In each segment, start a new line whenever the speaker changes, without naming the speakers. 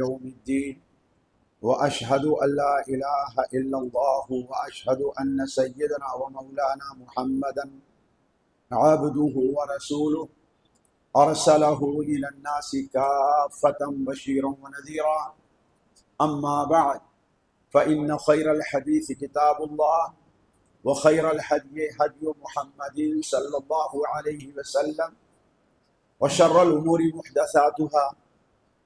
يوم الدين وأشهد أن لا إله إلا الله وأشهد أن سيدنا ومولانا محمدا عبده ورسوله أرسله إلى الناس كافة بشيرا ونذيرا. أما بعد فإن خير الحديث كتاب الله وخير الهدي هدي محمد صلى الله عليه وسلم وشر الأمور محدثاتها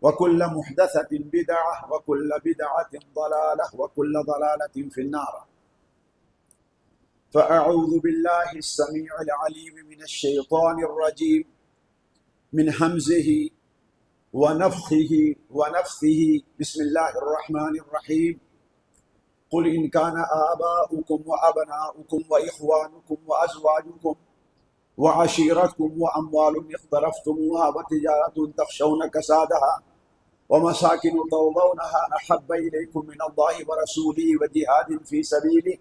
وكل محدثة بدعة وكل بدعة ضلالة وكل ضلالة في النار. فأعوذ بالله السميع العليم من الشيطان الرجيم من همزه ونفخه ونفثه. بسم الله الرحمن الرحيم. قل إن كان آباؤكم وأبناؤكم وإخوانكم وأزواجكم وعشيرتكم وأموال اقترفتموها وتجارة تخشون كسادها ومساكن ترضونها أحب إليكم من الله ورسوله وجهاد في سبيله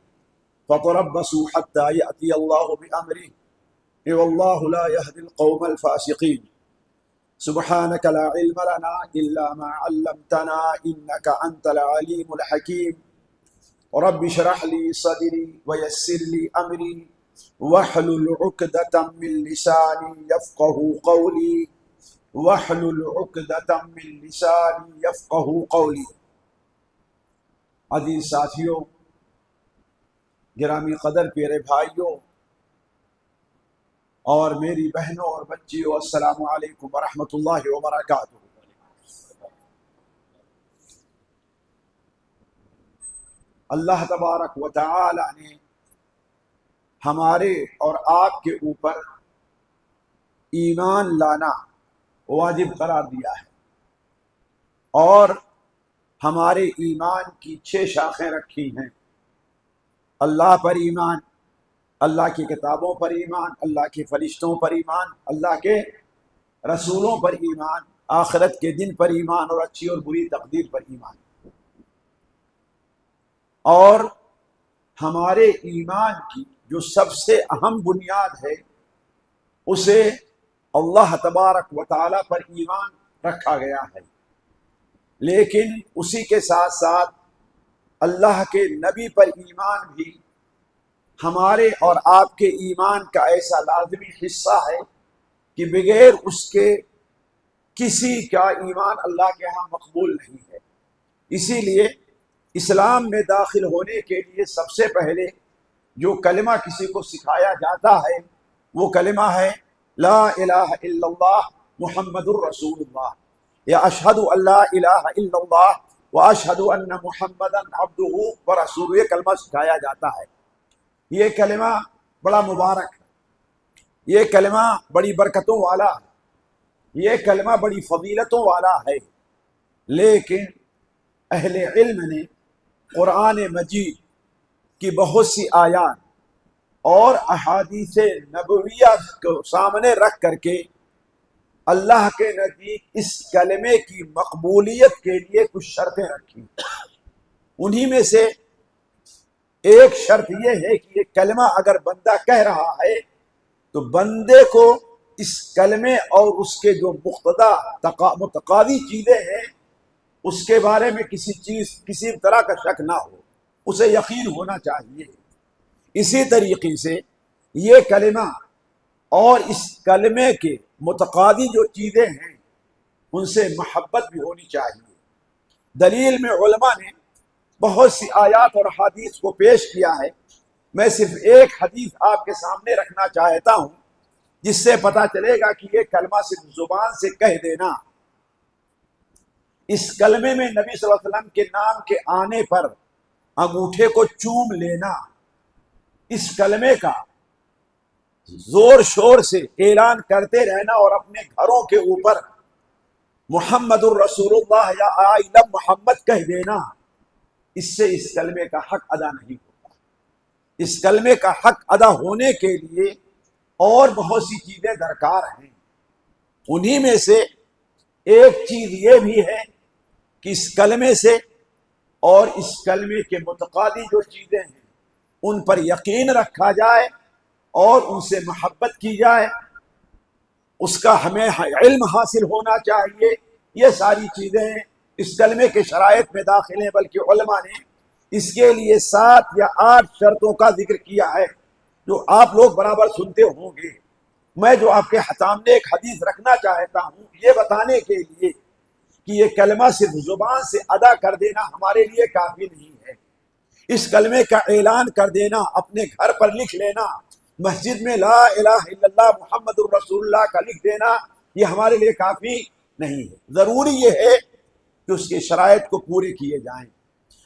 فتربصوا حتى يأتي الله بأمره والله لا يهدي القوم الفاسقين. سبحانك لا علم لنا إلا ما علمتنا إنك أنت العليم الحكيم. رب اشرح لي صدري ويسر لي أمري واحلل عقدة من لساني يفقه قولي واحلل عقدة من لساني يفقه قولي. عزیز ساتھیوں، گرامی قدر پیارے بھائیوں اور میری بہنوں اور بچیوں، السلام علیکم ورحمۃ اللہ وبرکاتہ۔ اللہ تبارک و تعالی نے ہمارے اور آپ کے اوپر ایمان لانا واجب قرار دیا ہے، اور ہمارے ایمان کی 6 شاخیں رکھی ہیں۔ اللہ پر ایمان، اللہ کی کتابوں پر ایمان، اللہ کے فرشتوں پر ایمان، اللہ کے رسولوں پر ایمان، آخرت کے دن پر ایمان اور اچھی اور بری تقدیر پر ایمان۔ اور ہمارے ایمان کی جو سب سے اہم بنیاد ہے اسے اللہ تبارک و تعالی پر ایمان رکھا گیا ہے، لیکن اسی کے ساتھ ساتھ اللہ کے نبی پر ایمان بھی ہمارے اور آپ کے ایمان کا ایسا لازمی حصہ ہے کہ بغیر اس کے کسی کا ایمان اللہ کے ہاں مقبول نہیں ہے۔ اسی لیے اسلام میں داخل ہونے کے لیے سب سے پہلے جو کلمہ کسی کو سکھایا جاتا ہے وہ کلمہ ہے لا الہ الا اللہ محمد الرسول اللہ، یا اشہد ان لا الہ الا اللہ و اشہد ان محمدا عبدہ ورسولہ۔ یہ کلمہ سکھایا جاتا ہے۔ یہ کلمہ بڑا مبارک ہے، یہ کلمہ بڑی برکتوں والا ہے، یہ کلمہ بڑی فضیلتوں والا ہے، لیکن اہل علم نے قرآن مجید کی بہت سی آیات اور احادیث نبویہ کو سامنے رکھ کر کے اللہ کے نزدیک اس کلمے کی مقبولیت کے لیے کچھ شرطیں رکھی۔ انہی میں سے ایک شرط یہ ہے کہ یہ کلمہ اگر بندہ کہہ رہا ہے تو بندے کو اس کلمے اور اس کے جو متقاضی چیزیں ہیں اس کے بارے میں کسی طرح کا شک نہ ہو، اسے یقین ہونا چاہیے۔ اسی طریقے سے یہ کلمہ اور اس کلمے کے متقاضی جو چیزیں ہیں ان سے محبت بھی ہونی چاہیے۔ دلیل میں علماء نے بہت سی آیات اور حدیث کو پیش کیا ہے۔ میں صرف ایک حدیث آپ کے سامنے رکھنا چاہتا ہوں جس سے پتہ چلے گا کہ یہ کلمہ صرف زبان سے کہہ دینا، اس کلمے میں نبی صلی اللہ علیہ وسلم کے نام کے آنے پر انگوٹھے کو چوم لینا، اس کلمے کا زور شور سے اعلان کرتے رہنا اور اپنے گھروں کے اوپر محمد الرسول اللہ یا آئی لو محمد کہہ دینا، اس سے اس کلمے کا حق ادا نہیں ہوتا۔ اس کلمے کا حق ادا ہونے کے لیے اور بہت سی چیزیں درکار ہیں۔ انہی میں سے ایک چیز یہ بھی ہے کہ اس کلمے سے اور اس کلمے کے متقاضی جو چیزیں ہیں ان پر یقین رکھا جائے اور ان سے محبت کی جائے، اس کا ہمیں علم حاصل ہونا چاہیے۔ یہ ساری چیزیں اس کلمے کے شرائط میں داخل ہیں، بلکہ علماء نے اس کے لیے 7 یا 8 شرطوں کا ذکر کیا ہے جو آپ لوگ برابر سنتے ہوں گے۔ میں جو آپ کے سامنے ایک حدیث رکھنا چاہتا ہوں یہ بتانے کے لیے کہ یہ کلمہ صرف زبان سے ادا کر دینا ہمارے لیے کافی نہیں ہے، اس کلمے کا اعلان کر دینا، اپنے گھر پر لکھ لینا، مسجد میں لا الہ الا اللہ محمد الرسول اللہ کا لکھ دینا، یہ ہمارے لیے کافی نہیں ہے۔ ضروری یہ ہے کہ اس کے شرائط کو پورے کیے جائیں۔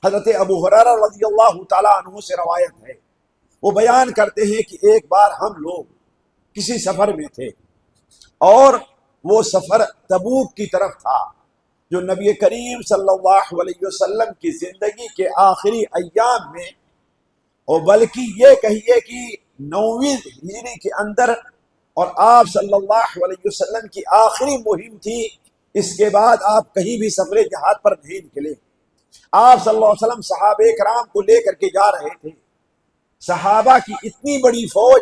حضرت ابو ہریرہ رضی اللہ تعالیٰ عنہ سے روایت ہے، وہ بیان کرتے ہیں کہ ایک بار ہم لوگ کسی سفر میں تھے اور وہ سفر تبوک کی طرف تھا جو نبی کریم صلی اللہ علیہ وسلم کی زندگی کے آخری ایام میں، اور بلکہ یہ کہیے کہ 9ویں ہجری کے اندر، اور آپ صلی اللہ علیہ وسلم کی آخری مہم تھی۔ اس کے بعد آپ کہیں بھی سفر جہاد پر نہیں نکلے۔ آپ صلی اللہ علیہ وسلم صحابہ کرام کو لے کر کے جا رہے تھے۔ صحابہ کی اتنی بڑی فوج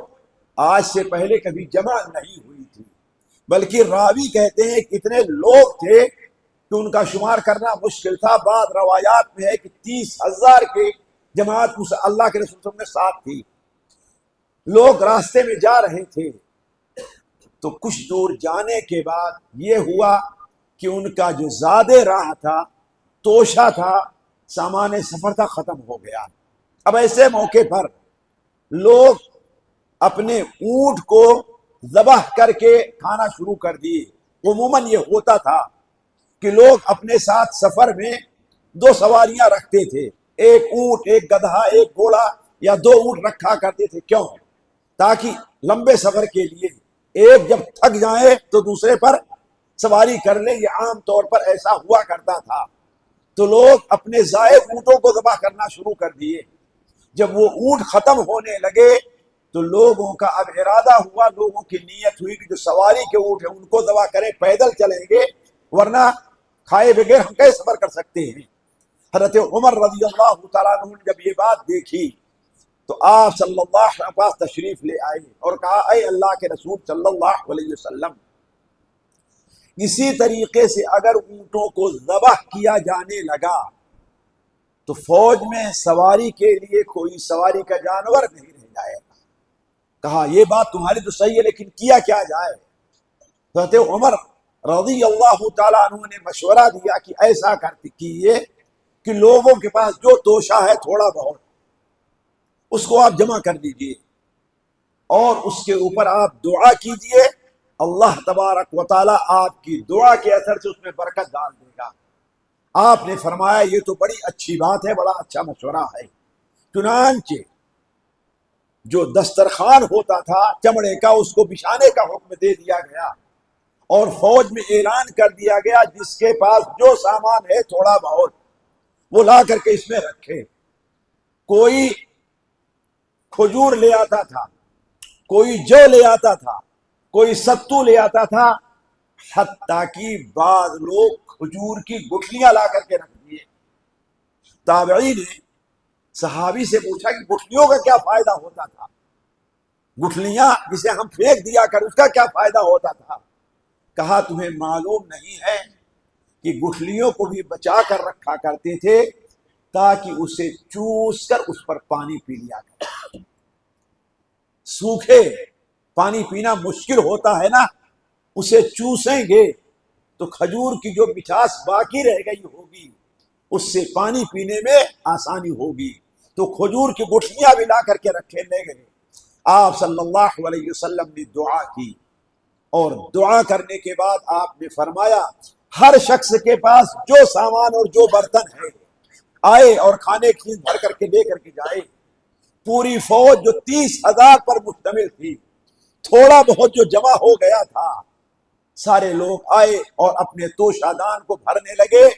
آج سے پہلے کبھی جمع نہیں ہوئی تھی، بلکہ راوی کہتے ہیں کہ اتنے لوگ تھے کہ ان کا شمار کرنا مشکل تھا۔ بعض روایات میں ہے کہ 30,000 کے جماعت اللہ کے رسول صلی اللہ علیہ وسلم کے ساتھ تھی۔ لوگ راستے میں جا رہے تھے تو کچھ دور جانے کے بعد یہ ہوا کہ ان کا جو زادِ راہ تھا، توشہ تھا، سامان سفر تھا، ختم ہو گیا۔ اب ایسے موقع پر لوگ اپنے اونٹ کو ذبح کر کے کھانا شروع کر دیے۔ عموماً یہ ہوتا تھا کہ لوگ اپنے ساتھ سفر میں 2 سواریاں رکھتے تھے، ایک اونٹ، ایک گدھا، ایک گھوڑا، یا 2 اونٹ رکھا کرتے تھے۔ کیوں؟ تاکہ لمبے سفر کے لیے ایک جب تھک جائے تو دوسرے پر سواری کر لے۔ یہ عام طور پر ایسا ہوا کرتا تھا۔ تو لوگ اپنے زائد اونٹوں کو ذبح کرنا شروع کر دیے۔ جب وہ اونٹ ختم ہونے لگے تو لوگوں کا اب ارادہ ہوا، لوگوں کی نیت ہوئی کہ جو سواری کے اونٹ ہیں ان کو ذبح کریں، پیدل چلیں گے، ورنہ کھائے بغیر ہم کیسے سفر کر سکتے ہیں۔ حضرت عمر رضی اللہ تعالیٰ عنہ نے جب یہ بات دیکھی تو آپ صلی اللہ علیہ وسلم پاس تشریف لے آئے اور کہا، اے اللہ کے رسول صلی اللہ علیہ وسلم، اسی طریقے سے اگر اونٹوں کو ذبح کیا جانے لگا تو فوج میں سواری کے لیے کوئی سواری کا جانور نہیں رہ جائے گا۔ کہا یہ بات تمہاری تو صحیح ہے، لیکن کیا کیا جائے؟ حضرت عمر رضی اللہ تعالیٰ عنہ نے مشورہ دیا کہ ایسا کرتے کیے کہ لوگوں کے پاس جو توشہ ہے تھوڑا بہت اس کو آپ جمع کر دیجئے اور اس کے اوپر آپ دعا کیجئے، اللہ تبارک و تعالیٰ آپ کی دعا کے اثر سے اس میں برکت ڈال دے گا۔ آپ نے فرمایا یہ تو بڑی اچھی بات ہے، بڑا اچھا مشورہ ہے۔ چنانچہ جو دسترخوان ہوتا تھا چمڑے کا اس کو بچھانے کا حکم دے دیا گیا اور فوج میں اعلان کر دیا گیا جس کے پاس جو سامان ہے تھوڑا بہت وہ لا کر کے اس میں رکھے۔ کوئی کھجور لے آتا تھا، کوئی جو لے آتا تھا، کوئی ستو لے آتا تھا، حتیٰ کہ بعض لوگ کھجور کی گٹھلیاں لا کر کے رکھ دیے۔ تابعی نے صحابی سے پوچھا کہ گٹھلیوں کا کیا فائدہ ہوتا تھا؟ گٹھلیاں جسے ہم پھینک دیا کر اس کا کیا فائدہ ہوتا تھا؟ کہا تمہیں معلوم نہیں ہے کہ گٹھلیوں کو بھی بچا کر رکھا کرتے تھے تاکہ اسے چوس کر اس پر پانی پی لیا کرتے۔ سوکھے پانی پینا مشکل ہوتا ہے نا، اسے چوسیں گے تو کھجور کی جو مٹھاس باقی رہ گئی ہوگی اس سے پانی پینے میں آسانی ہوگی۔ تو کھجور کی گٹھلیاں بھی لا کر کے رکھے لے گئے۔ آپ صلی اللہ علیہ وسلم نے دعا کی اور دعا کرنے کے بعد آپ نے فرمایا ہر شخص کے پاس جو سامان اور جو برتن ہے آئے اور کھانے کی چیز بھر کر کے لے کر کے جائے۔ پوری فوج جو 30,000 پر مشتمل تھی، تھوڑا بہت جو جمع ہو گیا تھا، سارے لوگ آئے اور اپنے توشہ دان کو بھرنے لگے۔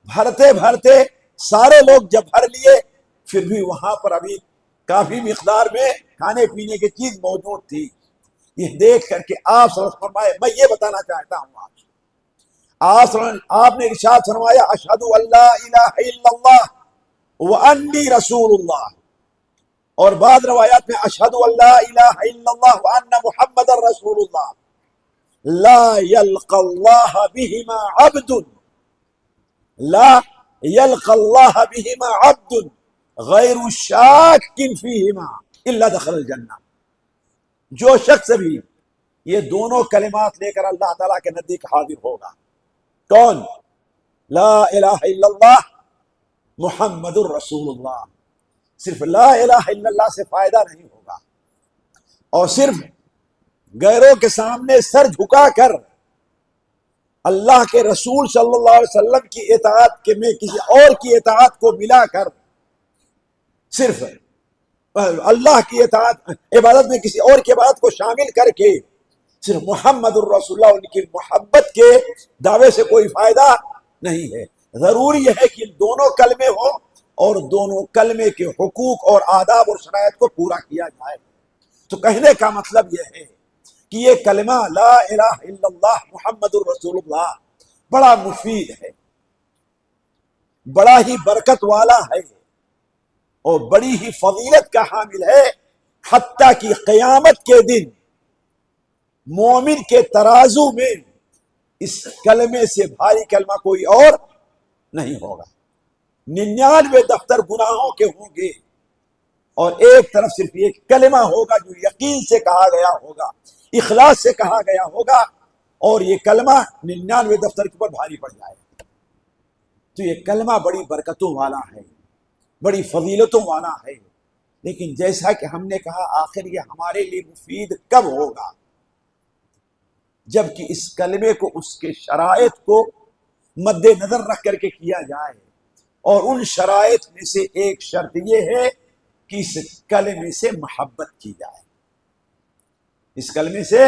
بھرتے بھرتے سارے لوگ جب بھر لیے پھر بھی وہاں پر ابھی کافی مقدار میں کھانے پینے کی چیز موجود تھی۔ یہ دیکھ کر کے آپ صلی اللہ علیہ وسلم فرمائے میں یہ بتانا چاہتا ہوں آپ نے ارشاد فرمایا اشہد ان لا الہ الا اللہ وانی رسول اللہ، اور بعض روایات میں اشہد ان لا الہ الا اللہ وان محمد رسول اللہ لا یلقى اللہ بہما عبد لا یلقى اللہ بہما عبد غیر شاک فیہما الا دخل الجنہ. جو شخص بھی یہ دونوں کلمات لے کر اللہ تعالیٰ کے نزدیک حاضر ہوگا، کون؟ لا الہ الا اللہ محمد الرسول اللہ. صرف لا الہ الا اللہ سے فائدہ نہیں ہوگا، اور صرف غیروں کے سامنے سر جھکا کر اللہ کے رسول صلی اللہ علیہ وسلم کی اطاعت کے میں کسی اور کی اطاعت کو ملا کر، صرف اللہ کی اطاعت عبادت میں کسی اور کی عبادت کو شامل کر کے صرف محمد الرسول اللہ ان کی محبت کے دعوے سے کوئی فائدہ نہیں ہے. ضروری یہ ہے کہ دونوں کلمے ہوں اور دونوں کلمے کے حقوق اور آداب اور شرائط کو پورا کیا جائے. تو کہنے کا مطلب یہ ہے کہ یہ کلمہ لا الہ الا اللہ محمد الرسول اللہ بڑا مفید ہے، بڑا ہی برکت والا ہے، اور بڑی ہی فضیلت کا حامل ہے. حتیٰ کہ قیامت کے دن مومن کے ترازو میں اس کلمے سے بھاری کلمہ کوئی اور نہیں ہوگا. 99 دفتر گناہوں کے ہوں گے اور ایک طرف صرف ایک کلمہ ہوگا جو یقین سے کہا گیا ہوگا، اخلاص سے کہا گیا ہوگا، اور یہ کلمہ 99 دفتر کے اوپر بھاری پڑ جائے. تو یہ کلمہ بڑی برکتوں والا ہے، بڑی فضیلتوں والا ہے. لیکن جیسا کہ ہم نے کہا آخر یہ ہمارے لیے مفید کب ہوگا؟ جبکہ اس کلمے کو اس کے شرائط کو مد نظر رکھ کر کے کیا جائے، اور ان شرائط میں سے ایک شرط یہ ہے کہ اس کلمے سے محبت کی جائے. اس کلمے سے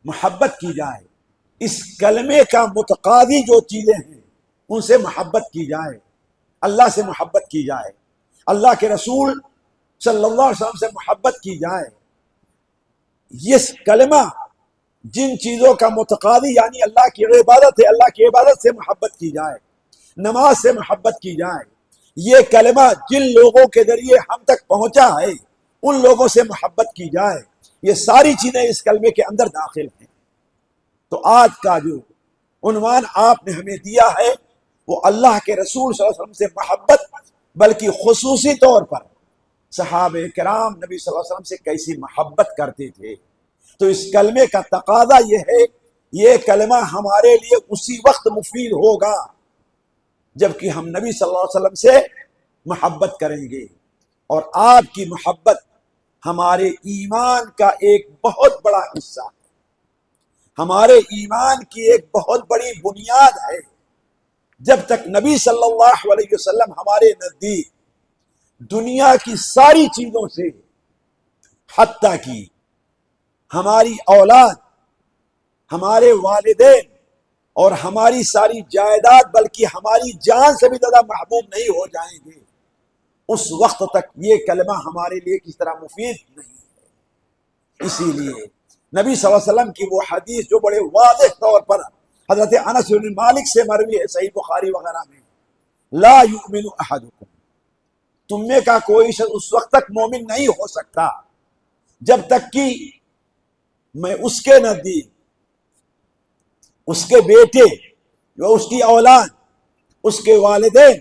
محبت کی جائے، اس کلمے کا متقاضی جو چیزیں ہیں ان سے محبت کی جائے. اللہ سے محبت کی جائے، اللہ کے رسول صلی اللہ علیہ وسلم سے محبت کی جائے. یہ کلمہ جن چیزوں کا متقاضی یعنی اللہ کی عبادت ہے، اللہ کی عبادت سے محبت کی جائے، نماز سے محبت کی جائے. یہ کلمہ جن لوگوں کے ذریعے ہم تک پہنچا ہے ان لوگوں سے محبت کی جائے. یہ ساری چیزیں اس کلمے کے اندر داخل ہیں. تو آج کا جو عنوان آپ نے ہمیں دیا ہے وہ اللہ کے رسول صلی اللہ علیہ وسلم سے محبت، بلکہ خصوصی طور پر صحابہ کرام نبی صلی اللہ علیہ وسلم سے کیسی محبت کرتے تھے. تو اس کلمے کا تقاضا یہ ہے، یہ کلمہ ہمارے لیے اسی وقت مفید ہوگا جبکہ ہم نبی صلی اللہ علیہ وسلم سے محبت کریں گے. اور آپ کی محبت ہمارے ایمان کا ایک بہت بڑا حصہ ہے، ہمارے ایمان کی ایک بہت بڑی بنیاد ہے. جب تک نبی صلی اللہ علیہ وسلم ہمارے نزدیک دنیا کی ساری چیزوں سے، حتیٰ کہ ہماری اولاد، ہمارے والدین اور ہماری ساری جائیداد، بلکہ ہماری جان سے بھی زیادہ محبوب نہیں ہو جائیں گے، اس وقت تک یہ کلمہ ہمارے لیے کس طرح مفید نہیں ہے. اسی لیے نبی صلی اللہ علیہ وسلم کی وہ حدیث جو بڑے واضح طور پر حضرت انس بن مالک سے مروی ہے صحیح بخاری وغیرہ میں، لا یؤمن احدکم، تم میں کا کوئی شخص اس وقت تک مومن نہیں ہو سکتا جب تک کہ میں اس کے نزدیک، اس کے بیٹے، جو اس کی اولاد، اس کے والدین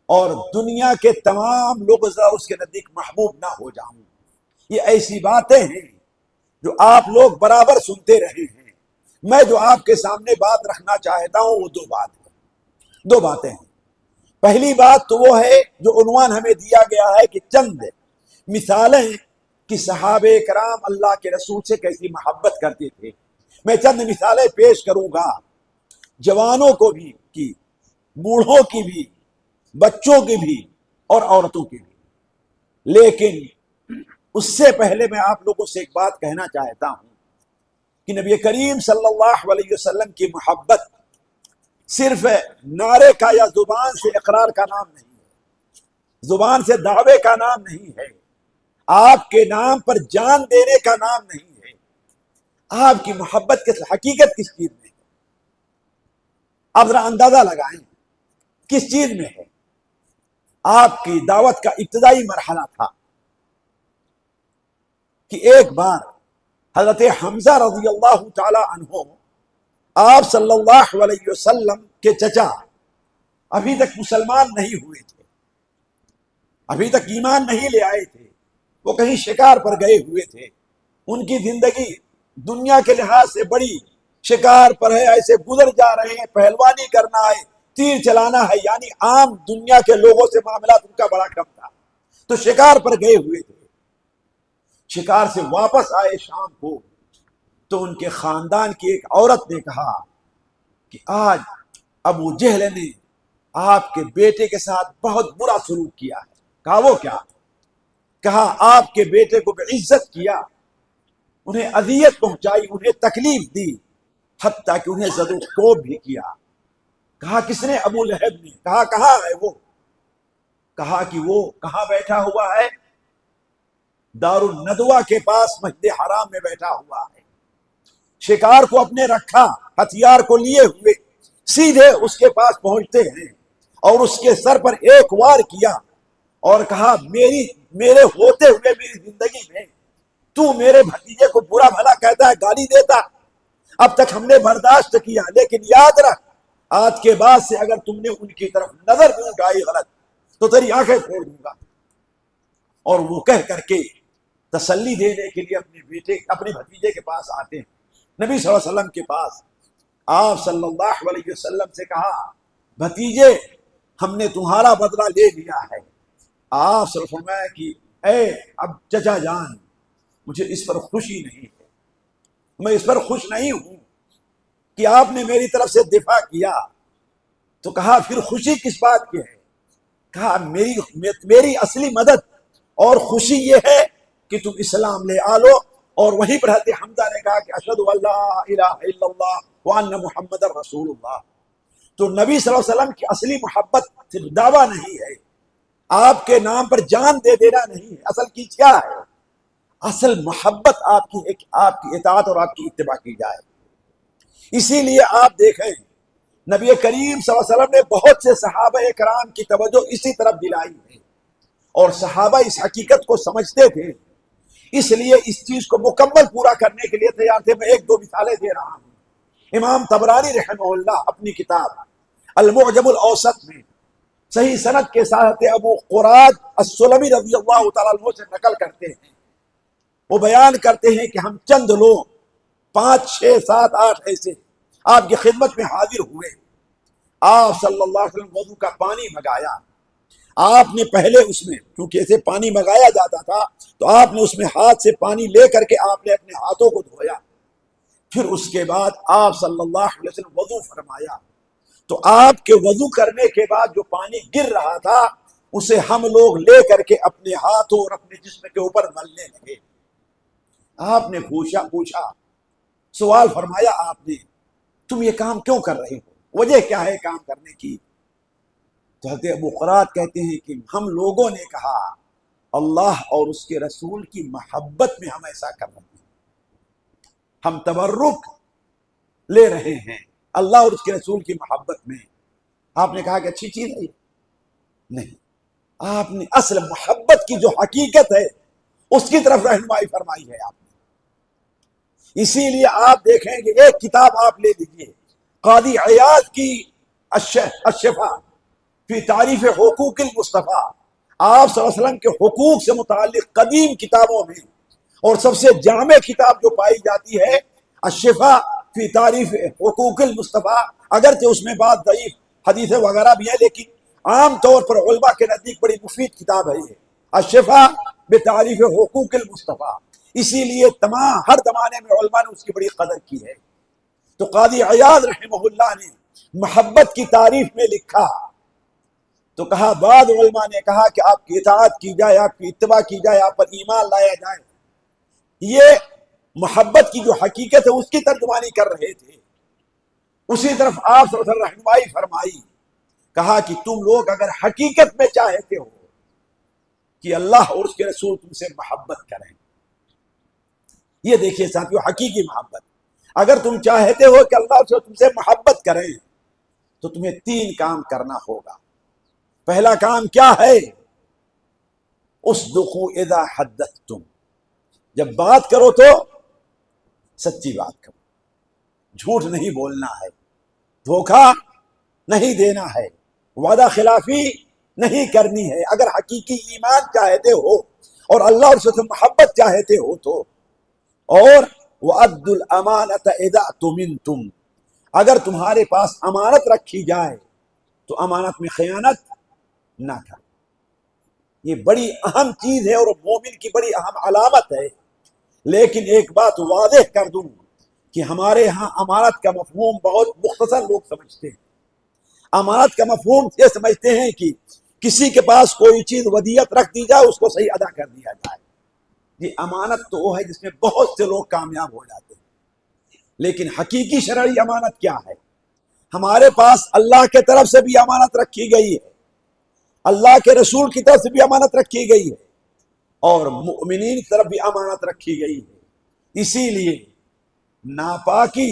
اور دنیا کے تمام لوگ اس کے نزدیک محبوب نہ ہو جاؤں. یہ ایسی باتیں ہیں جو آپ لوگ برابر سنتے رہے ہیں. میں جو آپ کے سامنے بات رکھنا چاہتا ہوں وہ دو باتیں ہیں. پہلی بات تو وہ ہے جو عنوان ہمیں دیا گیا ہے کہ چند مثالیں کہ صحابہ کرام اللہ کے رسول سے کیسی محبت کرتے تھے. میں چند مثالیں پیش کروں گا، جوانوں کو بھی کی، بوڑھوں کی بھی، بچوں کی بھی اور عورتوں کی بھی. لیکن اس سے پہلے میں آپ لوگوں سے ایک بات کہنا چاہتا ہوں کہ نبی کریم صلی اللہ علیہ وسلم کی محبت صرف نعرے کا یا زبان سے اقرار کا نام نہیں ہے، زبان سے دعوے کا نام نہیں ہے، آپ کے نام پر جان دینے کا نام نہیں ہے. آپ کی محبت کی حقیقت کس چیز میں ہے؟ آپ ذرا اندازہ لگائیں کس چیز میں ہے. آپ کی دعوت کا ابتدائی مرحلہ تھا کہ ایک بار حضرت حمزہ رضی اللہ تعالی عنہ آپ صلی اللہ علیہ وسلم کے چچا ابھی تک مسلمان نہیں ہوئے تھے، ابھی تک ایمان نہیں لے آئے تھے، وہ کہیں شکار پر گئے ہوئے تھے، ان کی زندگی دنیا کے لحاظ سے بڑی شکار پر ہے، ایسے گزر جا رہے ہیں، پہلوانی کرنا ہے، تیر چلانا ہے، یعنی عام دنیا کے لوگوں سے معاملات ان کا بڑا کم تھا، تو شکار پر گئے ہوئے تھے۔ شکار سے واپس آئے شام کو، تو ان کے خاندان کی ایک عورت نے کہا کہ آج ابو جہل نے آپ کے بیٹے کے ساتھ بہت برا سلوک کیا ہے۔ کہا وہ کیا؟ کہا آپ کے بیٹے کو بے عزت کیا، انہیں اذیت پہنچائی، انہیں تکلیف دی، حتیٰ کہ انہیں زد و کوب بھی کیا۔ کہا کس نے؟ ابو لہب نے۔ کہا کہاں ہے وہ؟ کہا کہ وہ کہاں بیٹھا ہوا ہے؟ دار الندوہ کے پاس مسجد حرام میں بیٹھا ہوا ہے۔ شکار کو اپنے رکھا، ہتھیار کو لیے ہوئے سیدھے اس کے پاس پہنچتے ہیں اور اس کے سر پر ایک وار کیا اور کہا میرے ہوتے ہوئے میری زندگی میں تو میرے بھتیجے کو برا بھلا کہتا ہے، گالی دیتا، اب تک ہم نے برداشت کیا، لیکن یاد رکھ آج کے بعد سے اگر تم نے ان کی طرف نظر بھی اٹھائی غلط تو تیری آنکھیں پھوڑ دوں گا۔ اور وہ کہہ کر کے تسلی دینے کے لیے اپنے بھتیجے کے پاس آتے ہیں، نبی صلی اللہ علیہ وسلم کے پاس۔ آپ صلی اللہ علیہ وسلم سے کہا بھتیجے ہم نے تمہارا بدلہ لے لیا ہے۔ آپ صلی اللہ علیہ وسلم فرمایا کہ اے اب چچا جان، مجھے اس پر خوشی نہیں ہے، میں اس پر خوش نہیں ہوں کہ آپ نے میری طرف سے دفاع کیا۔ تو کہا پھر خوشی کس بات کی ہے؟ کہا میری اصلی مدد اور خوشی یہ ہے کہ تم اسلام لے آلو۔ اور وہیں پر حضرت حمزہ نے کہا کہ اشہد ان لا الہ الا اللہ وان محمد رسول اللہ۔ تو نبی صلی اللہ علیہ وسلم کی اصلی محبت صرف دعویٰ نہیں ہے، آپ کے نام پر جان دے دینا نہیں ہے، اصل کی کیا ہے؟ اصل محبت آپ کی اطاعت اور آپ کی اتباع کی جائے۔ اسی لیے آپ دیکھیں نبی کریم صلی اللہ علیہ وسلم نے بہت سے صحابہ کرام کی توجہ اسی طرف دلائی ہے، اور صحابہ اس حقیقت کو سمجھتے تھے، اس لیے اس چیز کو مکمل پورا کرنے کے لیے تیار تھے۔ میں ایک دو مثالیں دے رہا ہوں۔ امام طبرانی رحمہ اللہ اپنی کتاب المعجم الاوسط میں صحیح سند کے ساتھ ابو قراد السلمی رضی اللہ تعالیٰ عنہ سے نقل کرتے ہیں، وہ بیان کرتے ہیں کہ ہم چند لوگ 5 6 7 8 ایسے آپ کی خدمت میں حاضر ہوئے۔ آپ صلی اللہ علیہ وسلم وضو کا پانی منگایا، آپ نے پہلے اس میں کیونکہ ایسے پانی منگایا جاتا تھا تو آپ نے اس میں ہاتھ سے پانی لے کر کے آپ نے اپنے ہاتھوں کو دھویا، پھر اس کے بعد آپ صلی اللہ علیہ وسلم وضو فرمایا، تو آپ کے وضو کرنے کے بعد جو پانی گر رہا تھا اسے ہم لوگ لے کر کے اپنے ہاتھوں اور اپنے جسم کے اوپر ملنے لگے۔ آپ نے پوچھا سوال فرمایا آپ نے تم یہ کام کیوں کر رہے ہو، وجہ کیا ہے کام کرنے کی؟ تو حضرت ابو قراد کہتے ہیں کہ ہم لوگوں نے کہا اللہ اور اس کے رسول کی محبت میں ہم ایسا کر رہے ہیں، ہم تبرک لے رہے ہیں اللہ اور اس کے رسول کی محبت میں۔ آپ نے کہا کہ اچھی چیز ہے نہیں، آپ نے اصل محبت کی جو حقیقت ہے اس کی طرف رہنمائی فرمائی ہے آپ نے۔ اسی لیے آپ دیکھیں کہ ایک کتاب آپ لے لیجیے قاضی عیاض کی الشفا فی تعریف حقوق المصطفیٰ، آپ صلی اللہ علیہ وسلم کے حقوق سے متعلق قدیم کتابوں میں اور سب سے جامع کتاب جو پائی جاتی ہے الشفا فی تعریف حقوق المصطفیٰ، اگرچہ اس میں بعض ضعیف حدیثیں وغیرہ بھی ہیں لیکن عام طور پر علماء کے نزدیک بڑی مفید کتاب ہے یہ الشفا بتعریف حقوق المصطفیٰ۔ اسی لیے ہر زمانے میں علماء نے اس کی بڑی قدر کی ہے۔ تو قاضی عیاض رحمہ اللہ نے محبت کی تعریف میں لکھا تو کہا بعض علماء نے کہا کہ آپ کی اطاعت کی جائے، آپ کی اتباع کی جائے، آپ پر ایمان لایا جائے، یہ محبت کی جو حقیقت ہے اس کی ترجمانی کر رہے تھے۔ اسی طرف آپ صلی اللہ علیہ وسلم رہنمائی فرمائی، کہا کہ تم لوگ اگر حقیقت میں چاہتے ہو کہ اللہ اور اس کے رسول تم سے محبت کریں، یہ دیکھیے ساتھیو حقیقی محبت، اگر تم چاہتے ہو کہ اللہ تم سے محبت کریں تو تمہیں 3 کام کرنا ہوگا۔ پہلا کام کیا ہے؟ اصدقوا اذا حدثتم، جب بات کرو تو سچی بات کرو، جھوٹ نہیں بولنا ہے، دھوکہ نہیں دینا ہے، وعدہ خلافی نہیں کرنی ہے اگر حقیقی ایمان چاہتے ہو اور اللہ اور اس سے محبت چاہتے ہو تو. اور وَأَدُّوا الْأَمَانَةَ إِذَا اؤْتُمِنْتُمْ، اگر تمہارے پاس امانت رکھی جائے تو امانت میں خیانت نہ کرو. یہ بڑی اہم چیز ہے اور مومن کی بڑی اہم علامت ہے. لیکن ایک بات واضح کر دوں کہ ہمارے ہاں امانت کا مفہوم بہت مختصر لوگ سمجھتے ہیں. امانت کا مفہوم یہ سمجھتے ہیں کہ کسی کے پاس کوئی چیز ودیعت رکھ دی جائے اس کو صحیح ادا کر دیا جائے. یہ امانت تو وہ ہے جس میں بہت سے لوگ کامیاب ہو جاتے ہیں. لیکن حقیقی شرعی امانت کیا ہے؟ ہمارے پاس اللہ کے طرف سے بھی امانت رکھی گئی ہے، اللہ کے رسول کی طرف سے بھی امانت رکھی گئی ہے، اور مؤمنین کی طرف بھی امانت رکھی گئی ہے. اسی لیے ناپاکی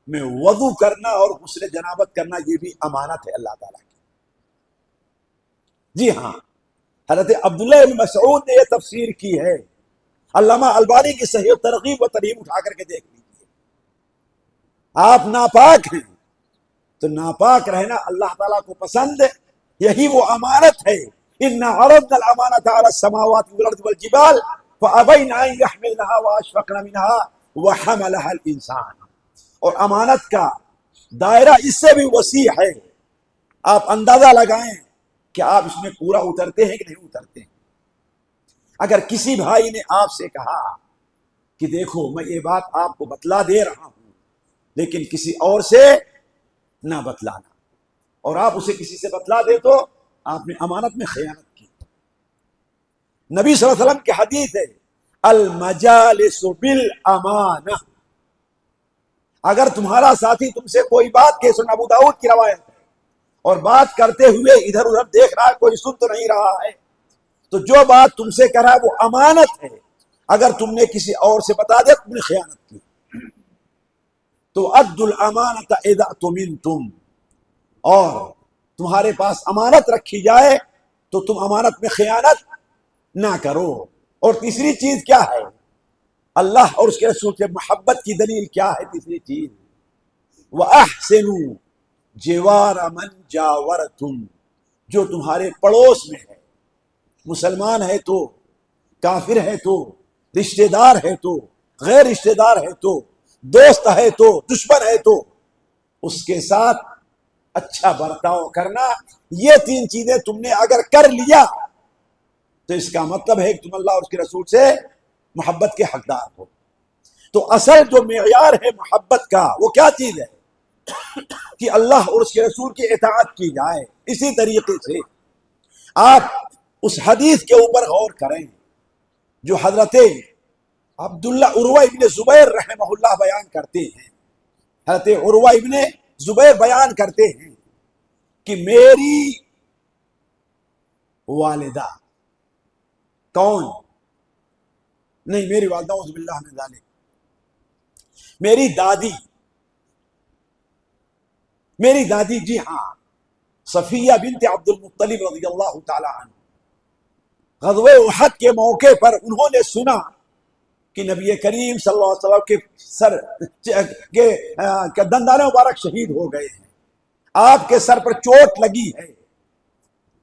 میں وضو کرنا اور غسل جنابت کرنا یہ بھی امانت ہے اللہ تعالیٰ کی. جی ہاں، حضرت عبداللہ بن مسعود نے یہ تفسیر کی ہے. علامہ البانی کی صحیح ترغیب و ترہیب اٹھا کر کے دیکھ لیجیے. آپ ناپاک ہیں تو ناپاک رہنا اللہ تعالیٰ کو پسند ہے، یہی وہ امانت ہے. اِنَّا عَرَضْنَا الْأَمَانَةَ عَلَى السَّمَاوَاتِ وَالْأَرْضِ وَالْجِبَالِ فَأَبَيْنَ أَن يَحْمِلْنَهَا وَأَشْفَقْنَ مِنْهَا وَحَمَلَهَا الْإِنسَانُ. اور امانت کا دائرہ اس سے بھی وسیع ہے. آپ اندازہ لگائیں کہ آپ اس میں پورا اترتے ہیں کہ نہیں اترتے ہیں. اگر کسی بھائی نے آپ سے کہا کہ دیکھو میں یہ بات آپ کو بتلا دے رہا ہوں لیکن کسی اور سے نہ بتلانا، اور آپ اسے کسی سے بتلا دے تو آپ نے امانت میں خیانت کی. نبی صلی اللہ علیہ وسلم کی حدیث ہے المجالس بالامانہ. اگر تمہارا ساتھی تم سے کوئی بات کہ سن، ابو داؤد کی روایت ہے، اور بات کرتے ہوئے ادھر ادھر دیکھ رہا ہے کوئی سن تو نہیں رہا ہے، تو جو بات تم سے کہہ رہا ہے وہ امانت ہے. اگر تم نے کسی اور سے بتا دیا تم نے خیانت کی. تو ادوا الامانۃ اذا اؤتمنتم، اور تمہارے پاس امانت رکھی جائے تو تم امانت میں خیانت نہ کرو. اور تیسری چیز کیا ہے؟ اللہ اور اس کے رسول سے محبت کی دلیل کیا ہے؟ تیسری چیز وَأَحْسِنُوا جِوَارَ مَنْ جَاوَرْتُمْ، جو تمہارے پڑوس میں ہے، مسلمان ہے تو، کافر ہے تو، رشتہ دار ہے تو، غیر رشتہ دار ہے تو، دوست ہے تو، دشمن ہے تو، اس کے ساتھ اچھا برتاؤ کرنا. یہ تین چیزیں تم نے اگر کر لیا تو اس کا مطلب ہے کہ تم اللہ اور اس کے رسول سے محبت کے حقدار ہو. تو اصل جو معیار ہے محبت کا وہ کیا چیز ہے؟ کہ اللہ اور اس کے رسول کی اطاعت کی جائے. اسی طریقے سے آپ اس حدیث کے اوپر غور کریں جو حضرت عبداللہ عروہ ابن زبیر رحمہ اللہ بیان کرتے ہیں. حضرت عروہ ابن زبیر بیان کرتے ہیں کہ میری والدہ، کون؟ نہیں، میری والدہ اعوذ باللہ من ذالک، میری دادی، جی ہاں، صفیہ بنت عبد المطلب رضی اللہ تعالی عنہ، غزوہ احد کے موقع پر انہوں نے سنا کہ نبی کریم صلی اللہ علیہ وسلم کے سر کے دندان مبارک شہید ہو گئے ہیں، آپ کے سر پر چوٹ لگی ہے،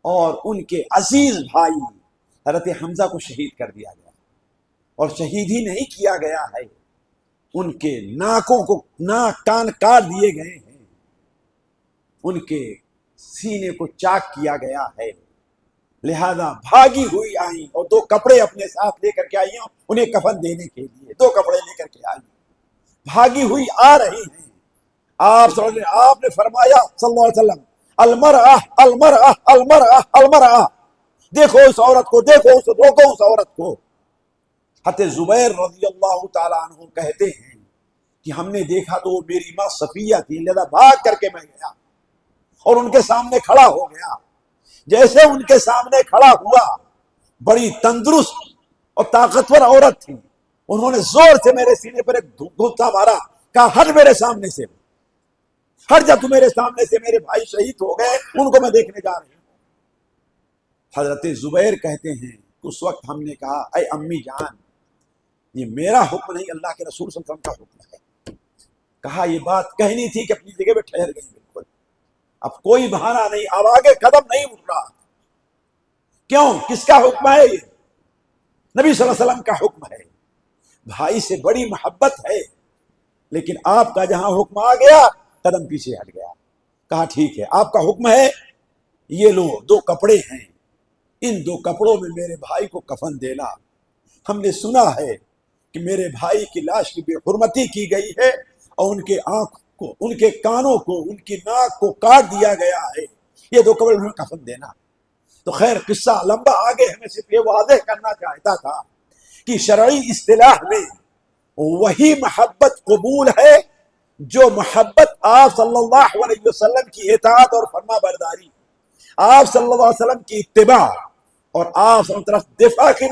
اور ان کے عزیز بھائی حضرت حمزہ کو شہید کر دیا گیا. اور شہید ہی نہیں کیا گیا ہے، ان کے ناکوں کو ناک کان کاٹ دیے گئے ہیں، ان کے سینے کو چاک کیا گیا ہے. لہذا بھاگی ہوئی آئیں اور دو کپڑے اپنے ساتھ لے کر کے آئی ہیں انہیں کفن دینے کے لیے. دو کپڑے لے کر کے آئی، بھاگی ہوئی آ رہی ہیں. آپ نے فرمایا صلی اللہ علیہ وسلم المرأہ المرأہ المرأہ المرأہ، دیکھو اس عورت کو، دیکھو اس، روکو اس عورت کو. حضرت زبیر رضی اللہ تعالیٰ عنہ کہتے ہیں کہ ہم نے دیکھا تو وہ میری ماں صفیہ تھی، لہذا بھاگ کر کے میں گیا اور ان کے سامنے کھڑا ہو گیا. جیسے ان کے سامنے کھڑا ہوا، بڑی تندرست اور طاقتور عورت تھی، انہوں نے زور سے میرے سینے پر ایک گھونسا مارا، کہا ہٹ میرے سامنے سے، ہٹ جا تو میرے سامنے سے، میرے بھائی شہید ہو گئے، ان کو میں دیکھنے جا رہی ہوں. حضرت زبیر کہتے ہیں اس وقت ہم نے کہا اے امی جان، یہ میرا حکم نہیں، اللہ کے رسول صلی اللہ علیہ وسلم کا حکم ہے. کہا یہ بات کہنی تھی کہ اپنی جگہ پہ ٹھہر گئی بالکل. اب کوئی بہانہ نہیں، اب آگے قدم نہیں اٹھ رہا. کیوں؟ کس کا حکم ہے یہ؟ نبی صلی اللہ علیہ وسلم کا حکم ہے. بھائی سے بڑی محبت ہے، لیکن آپ کا جہاں حکم آ گیا قدم پیچھے ہٹ گیا. کہا ٹھیک ہے، آپ کا حکم ہے، یہ لو 2 کپڑے ہیں، ان 2 کپڑوں میں میرے بھائی کو کفن دینا. ہم نے سنا ہے کہ میرے بھائی کی لاش کی بے حرمتی کی گئی ہے اور ان کے آنکھ کو، ان کے کانوں کو، ان کی ناک کو کاٹ دیا گیا ہے، یہ 2 کپڑے میں کفن دینا. تو خیر قصہ لمبا، آگے ہمیں صرف یہ واضح کرنا چاہتا تھا کہ شرعی اصطلاح میں وہی محبت قبول ہے جو محبت آپ صلی اللہ علیہ وسلم کی اطاعت اور فرما برداری، آپ صلی اللہ علیہ وسلم کی اتباع اور آپ صلی اللہ علیہ وسلم دفاع کے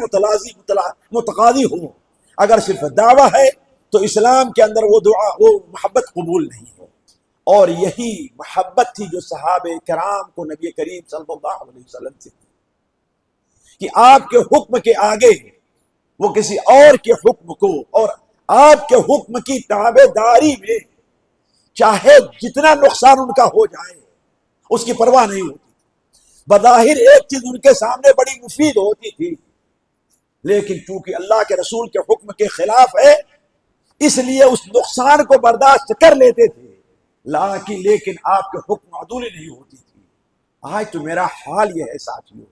متقاضی ہو. اگر صرف دعویٰ ہے تو اسلام کے اندر وہ محبت قبول نہیں ہے. اور یہی محبت تھی جو صحابہ کرام کو نبی کریم صلی اللہ علیہ وسلم سے تھی کہ آپ کے حکم کے آگے وہ کسی اور کے حکم کو اور آپ کے حکم کی تابع داری میں چاہے جتنا نقصان ان کا ہو جائے اس کی پرواہ نہیں ہوتی. بظاہر ایک چیز ان کے سامنے بڑی مفید ہوتی تھی، لیکن چونکہ اللہ کے رسول کے حکم کے خلاف ہے اس لیے اس نقصان کو برداشت کر لیتے تھے، لیکن آپ کے حکم عدولی نہیں ہوتی تھی. آج تو میرا حال یہ ہے ساتھیوں،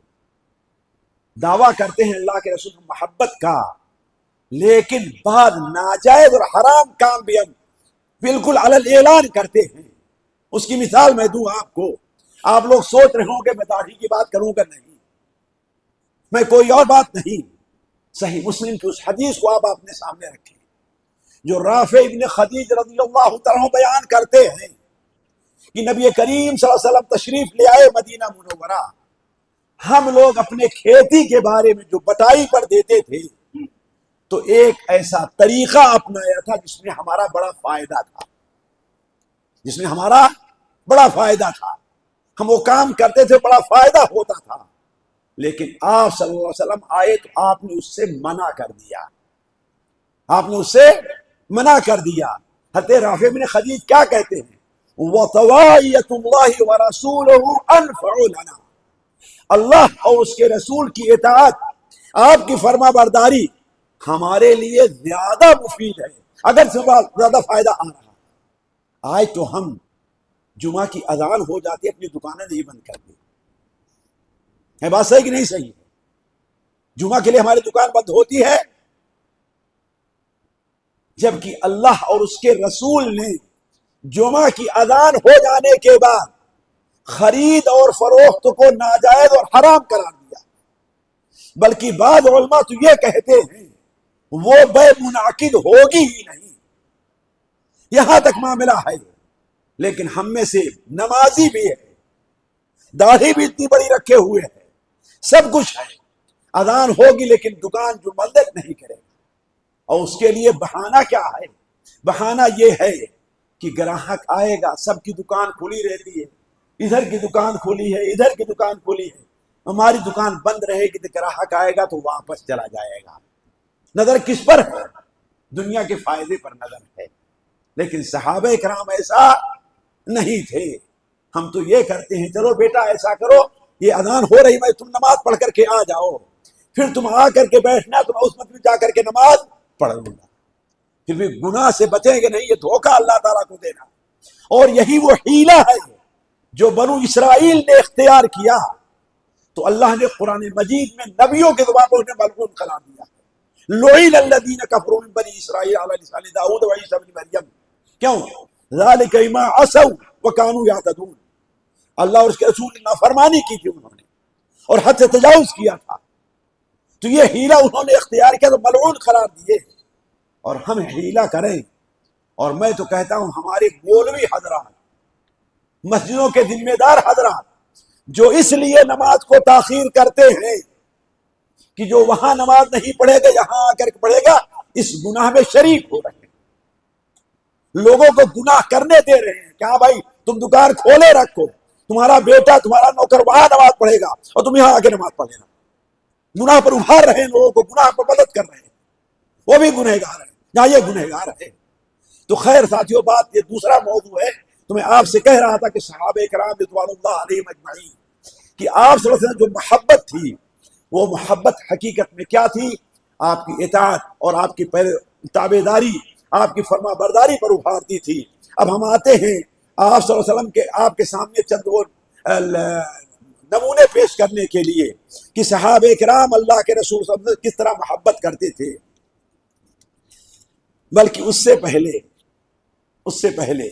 دعویٰ کرتے ہیں اللہ کے رسول محبت کا، لیکن بعض ناجائز اور حرام کام بھی ہم بالکل علی اعلان کرتے ہیں. اس کی مثال میں دوں آپ کو. آپ لوگ سوچ رہے ہوں کہ میں داڑھی کی بات کروں گا، نہیں، میں کوئی اور بات نہیں. صحیح مسلم کی اس حدیث کو آپ اپنے سامنے رکھیں جو رافع ابن خدیج رضی اللہ تعالیٰ بیان کرتے ہیں کہ نبی کریم صلی اللہ علیہ وسلم تشریف لے آئے مدینہ منورہ. ہم لوگ اپنے کھیتی کے بارے میں جو بٹائی پر دیتے تھے تو ایک ایسا طریقہ اپنایا تھا جس میں ہمارا بڑا فائدہ تھا، ہم وہ کام کرتے تھے، بڑا فائدہ ہوتا تھا. لیکن آپ صلی اللہ علیہ وسلم آئے تو آپ نے اس سے منع کر دیا. حضرت رافع بن خدیج کیا کہتے ہیں؟ وَطَوَائِيَةُ اللَّهِ وَرَسُولُهُ أَنْفَعُ لَنَا، اللہ اور اس کے رسول کی اطاعت، آپ کی فرما برداری ہمارے لیے زیادہ مفید ہے، اگر سے زیادہ فائدہ آ رہا. آج تو ہم جمعہ کی اذان ہو جاتی ہے اپنی دکانیں نہیں بند کر دی. ہے بات صحیح کہ نہیں صحیح؟ جمعہ کے لیے ہماری دکان بند ہوتی ہے، جبکہ اللہ اور اس کے رسول نے جمعہ کی اذان ہو جانے کے بعد خرید اور فروخت کو ناجائز اور حرام قرار دیا. بلکہ بعض علماء تو یہ کہتے ہیں وہ بے منعقد ہوگی ہی نہیں. یہاں تک معاملہ ہے. لیکن ہم میں سے نمازی بھی ہے، داڑھی بھی اتنی بڑی رکھے ہوئے ہے، سب کچھ ہے، اذان ہوگی لیکن دکان جو بند نہیں کرے گا. اور اس کے لیے بہانہ کیا ہے؟ بہانہ یہ ہے کہ گراہک آئے گا، سب کی دکان کھلی رہتی ہے، ادھر کی دکان کھلی ہے، ادھر کی دکان کھلی ہے، ہماری دکان بند رہے گی تو گراہک آئے گا تو واپس چلا جائے گا. نظر کس پر ہے؟ دنیا کے فائدے پر نظر ہے. لیکن صحابہ کرام ایسا نہیں تھے. ہم تو یہ کرتے ہیں چلو بیٹا ایسا کرو، یہ اذان ہو رہی میں تم نماز پڑھ کر کے آ جاؤ، پھر تم آ کر کے بیٹھنا تو میں اس وقت میں جا کر کے نماز پڑھ لوں گا. پھر بھی گناہ سے بچیں گے نہیں، یہ دھوکہ اللہ تعالیٰ کو دینا. اور یہی وہ حیلہ ہے جو بنو اسرائیل نے اختیار کیا تو اللہ نے قرآن مجید میں نبیوں کے زبان پر انہیں ملعون قرار دیا. لعن الذین کفروا من بنی اسرائیل علی لسان داؤد و عیسی بن مریم. کیوں؟ ذالک بما عصوا وکانوا یعتدون. اللہ اور اس کے رسول نے نافرمانی کی تھی انہوں نے اور حد سے تجاوز کیا تھا، تو یہ حیلہ انہوں نے اختیار کیا تو ملعون قرار دیے. اور ہم حیلہ کریں، اور میں تو کہتا ہوں ہمارے مولوی حضرات، مسجدوں کے ذمہ دار حضرات جو اس لیے نماز کو تاخیر کرتے ہیں کہ جو وہاں نماز نہیں پڑھے گا یہاں آ کر کے پڑھے گا، اس گناہ میں شریک ہو رہے ہیں، لوگوں کو گناہ کرنے دے رہے ہیں. کیا بھائی تم دکان کھولے رکھو، تمہارا بیٹا تمہارا نوکر وہاں نماز پڑھے گا اور تم یہاں آ کے نماز پڑھ لینا. گناہ پر ابھار رہے ہیں، لوگوں کو گناہ پر مدد کر رہے ہیں، وہ بھی گنہگار ہے، یہاں یہ گنہگار ہے. تو خیر ساتھیوں، بات یہ دوسرا موضوع ہے تو میں آپ سے کہہ رہا تھا کہ صحابہ کرام رضوان اللہ علیہم اجمعین کہ آپ صلی اللہ علیہ وسلم جو محبت تھی وہ محبت حقیقت میں کیا تھی؟ آپ کی اطاعت اور آپ کی تابع داری، آپ کی فرما برداری پر ابھارتی تھی۔ اب ہم آتے ہیں آپ صلی اللہ علیہ وسلم کے آپ کے سامنے چند وہ نمونے پیش کرنے کے لیے کہ صحابہ کرام اللہ کے رسول صلی اللہ علیہ وسلم کس طرح محبت کرتے تھے۔ بلکہ اس سے پہلے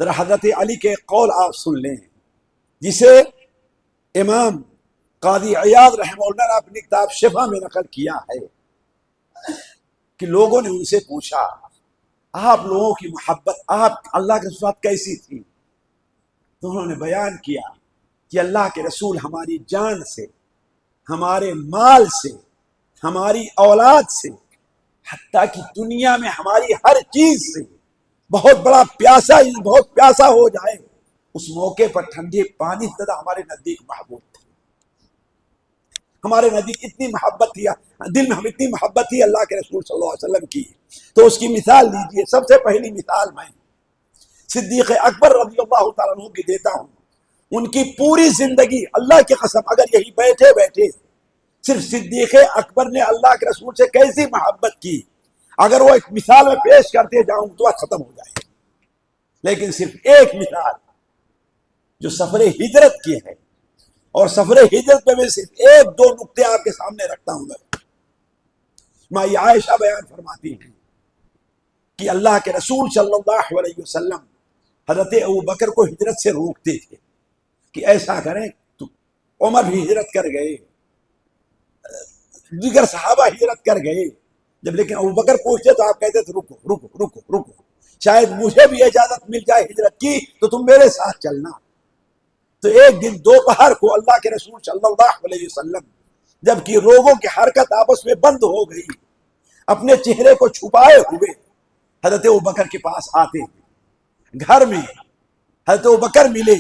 ذرا حضرت علی کے قول آپ سن لیں، جسے امام قاضی عیاض رحمہ اللہ نے اپنی کتاب شفا میں نقل کیا ہے کہ لوگوں نے ان سے پوچھا آپ لوگوں کی محبت آپ اللہ کے ساتھ کیسی تھی؟ تو انہوں نے بیان کیا کہ اللہ کے رسول ہماری جان سے، ہمارے مال سے، ہماری اولاد سے، حتیٰ کہ دنیا میں ہماری ہر چیز سے بہت پیاسا ہو جائے اس موقع پر ٹھنڈے پانی سے زیادہ ہمارے نزدیک محبوب تھے۔ ہمارے نزدیک اتنی محبت تھی، دل میں ہم اتنی محبت تھی اللہ کے رسول صلی اللہ علیہ وسلم کی۔ تو اس کی مثال لیجئے، سب سے پہلی مثال میں صدیق اکبر رضی اللہ تعالیٰ عنہ کی دیتا ہوں۔ ان کی پوری زندگی، اللہ کی قسم اگر یہی بیٹھے صرف صدیق اکبر نے اللہ کے رسول سے کیسی محبت کی، اگر وہ ایک مثال میں پیش کرتے جاؤں تو ختم ہو جائے، لیکن صرف ایک مثال جو سفر ہجرت کی ہے، اور سفر ہجرت میں صرف ایک دو نقطے آپ کے سامنے رکھتا ہوں میں یہ عائشہ بیان فرماتی ہیں کہ اللہ کے رسول صلی اللہ علیہ وسلم حضرت ابوبکر کو ہجرت سے روکتے تھے کہ ایسا کریں، تو عمر بھی ہجرت کر گئے، دیگر صحابہ ہجرت کر گئے، جب لیکن ابوبکر پوچھتے تو آپ کہتے تھے رکو رکو رکو رکو، شاید مجھے بھی اجازت مل جائے ہجرت کی تو تم میرے ساتھ چلنا۔ تو ایک دن دوپہر کو اللہ کے رسول صلی اللہ علیہ وسلم جبکہ لوگوں کی حرکت آپس میں بند ہو گئی، اپنے چہرے کو چھپائے ہوئے حضرت ابوبکر کے پاس آتے ہیں۔ گھر میں حضرت ابوبکر ملے،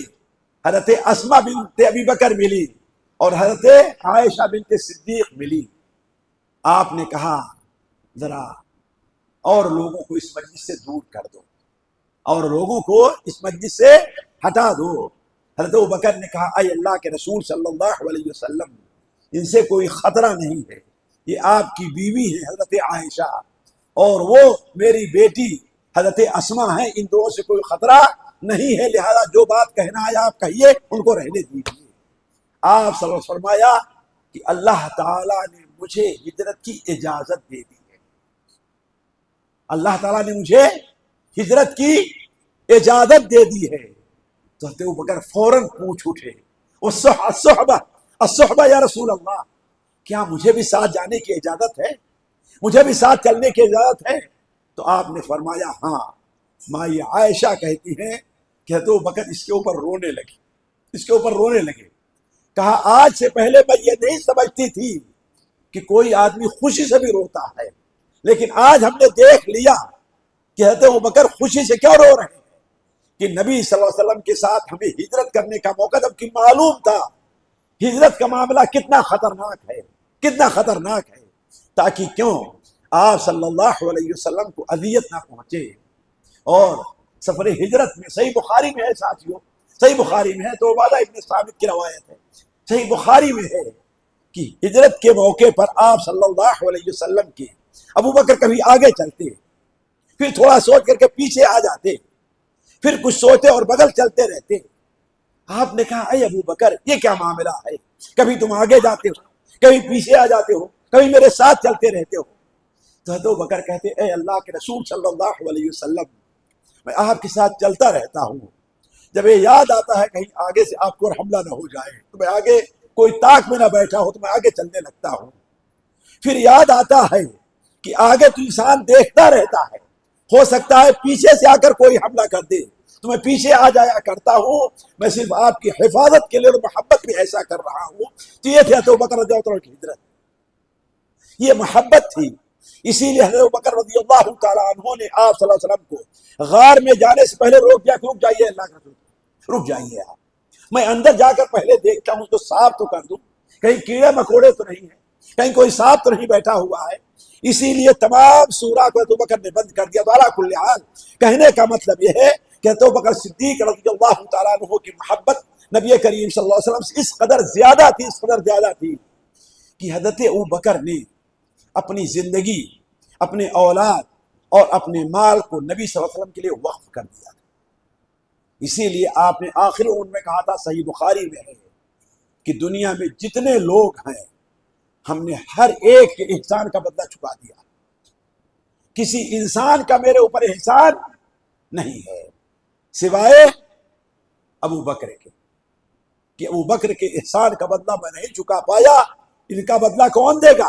حضرت اسماء بنت ابی بکر ملی اور حضرت عائشہ بنت صدیق ملی۔ آپ نے کہا ذرا اور لوگوں کو اس مجلس سے دور کر دو، اور لوگوں کو اس مجلس سے ہٹا دو۔ حضرت ابوبکر نے کہا اے اللہ کے رسول صلی اللہ علیہ وسلم، ان سے کوئی خطرہ نہیں ہے، یہ آپ کی بیوی ہے حضرت عائشہ اور وہ میری بیٹی حضرت اسماء ہیں، ان دونوں سے کوئی خطرہ نہیں ہے، لہذا جو بات کہنا ہے آپ کہیے، ان کو رہنے دیجیے۔ آپ صلی اللہ علیہ وسلم فرمایا کہ اللہ تعالیٰ نے مجھے ہجرت کی اجازت دے دی ہے، اللہ تعالیٰ نے مجھے ہجرت کی اجازت دے دی ہے۔ تو حضرت ابوبکر فوراً پوچھ اٹھے الصحبہ یا رسول اللہ، کیا مجھے بھی ساتھ جانے کی اجازت ہے، مجھے بھی ساتھ چلنے کی اجازت ہے؟ تو آپ نے فرمایا ہاں۔ مائی عائشہ کہتی ہیں کہ حضرت ابوبکر اس کے اوپر رونے لگے، کہا آج سے پہلے میں یہ نہیں سمجھتی تھی کہ کوئی آدمی خوشی سے بھی روتا ہے، لیکن آج ہم نے دیکھ لیا کہ حضرت ابوبکر خوشی سے کیوں رو رہے ہیں کہ نبی صلی اللہ علیہ وسلم کے ساتھ ہمیں ہجرت کرنے کا موقع، جبکہ معلوم تھا ہجرت کا معاملہ کتنا خطرناک ہے، تاکہ کیوں آپ صلی اللہ علیہ وسلم کو اذیت نہ پہنچے۔ اور سفر ہجرت میں صحیح بخاری میں ہے ساتھیوں، صحیح بخاری میں ہے، تو عبادہ ابن ثابت کی روایت ہے، صحیح بخاری میں ہے کہ ہجرت کے موقع پر آپ صلی اللہ علیہ وسلم کے ابوبکر کبھی آگے چلتے، پھر تھوڑا سوچ کر کے پیچھے آ جاتے، پھر کچھ سوچتے اور بغل چلتے رہتے۔ آپ نے کہا اے ابوبکر یہ کیا معاملہ ہے، کبھی تم آگے جاتے ہو، کبھی پیچھے آ جاتے ہو، کبھی میرے ساتھ چلتے رہتے ہو۔ تو حضرت ابوبکر کہتے اے اللہ کے رسول صلی اللہ علیہ وسلم، میں آپ کے ساتھ چلتا رہتا ہوں، جب یہ یاد آتا ہے کہیں آگے سے آپ کو حملہ نہ ہو جائے تو میں آگے، کوئی طاق میں نہ بیٹھا ہو تو میں آگے چلنے لگتا ہوں، پھر یاد آتا ہے کہ آگے تو انسان دیکھتا رہتا ہے، ہو سکتا ہے پیچھے سے آ کر کوئی حملہ کر دے تو میں پیچھے آ جایا کرتا ہوں، میں صرف آپ کی حفاظت کے لیے اور محبت میں ایسا کر رہا ہوں۔ تو یہ تھی حضرت ابوبکر رضی اللہ عنہ کی ہجرت، یہ محبت تھی۔ اسی لیے حضرت ابوبکر رضی اللہ تعالیٰ عنہ نے آپ صلی اللہ علیہ وسلم کو غار میں جانے سے پہلے روک دیا کہ رک جائیے اللہ کا رسول، رک جائیے آپ، میں اندر جا کر پہلے دیکھتا ہوں تو صاف تو کر دوں، کہیں کیڑے مکوڑے تو نہیں ہیں، کہیں کوئی سانپ تو نہیں بیٹھا ہوا ہے۔ اسی لیے تمام سورہ کو ابوبکر نے بند کر دیا۔ تو علی کل حال کہنے کا مطلب یہ ہے کہتے ابو بکر صدیق رضی اللہ تعالیٰ عنہ کی محبت نبی کریم صلی اللہ علیہ وسلم سے اس قدر زیادہ تھی کہ حضرت ابو بکر نے اپنی زندگی، اپنے اولاد اور اپنے مال کو نبی صلی اللہ علیہ وسلم کے لیے وقف کر دیا. اسی لیے آپ نے آخری عمر میں کہا تھا، صحیح بخاری میں ہے، کہ دنیا میں جتنے لوگ ہیں ہم نے ہر ایک کے احسان کا بدلہ چکا دیا. کسی انسان کا میرے اوپر احسان نہیں ہے سوائے ابو بکر کے، کہ ابو بکر کے احسان کا بدلہ میں نہیں چکا پایا. ان کا بدلہ کون دے گا؟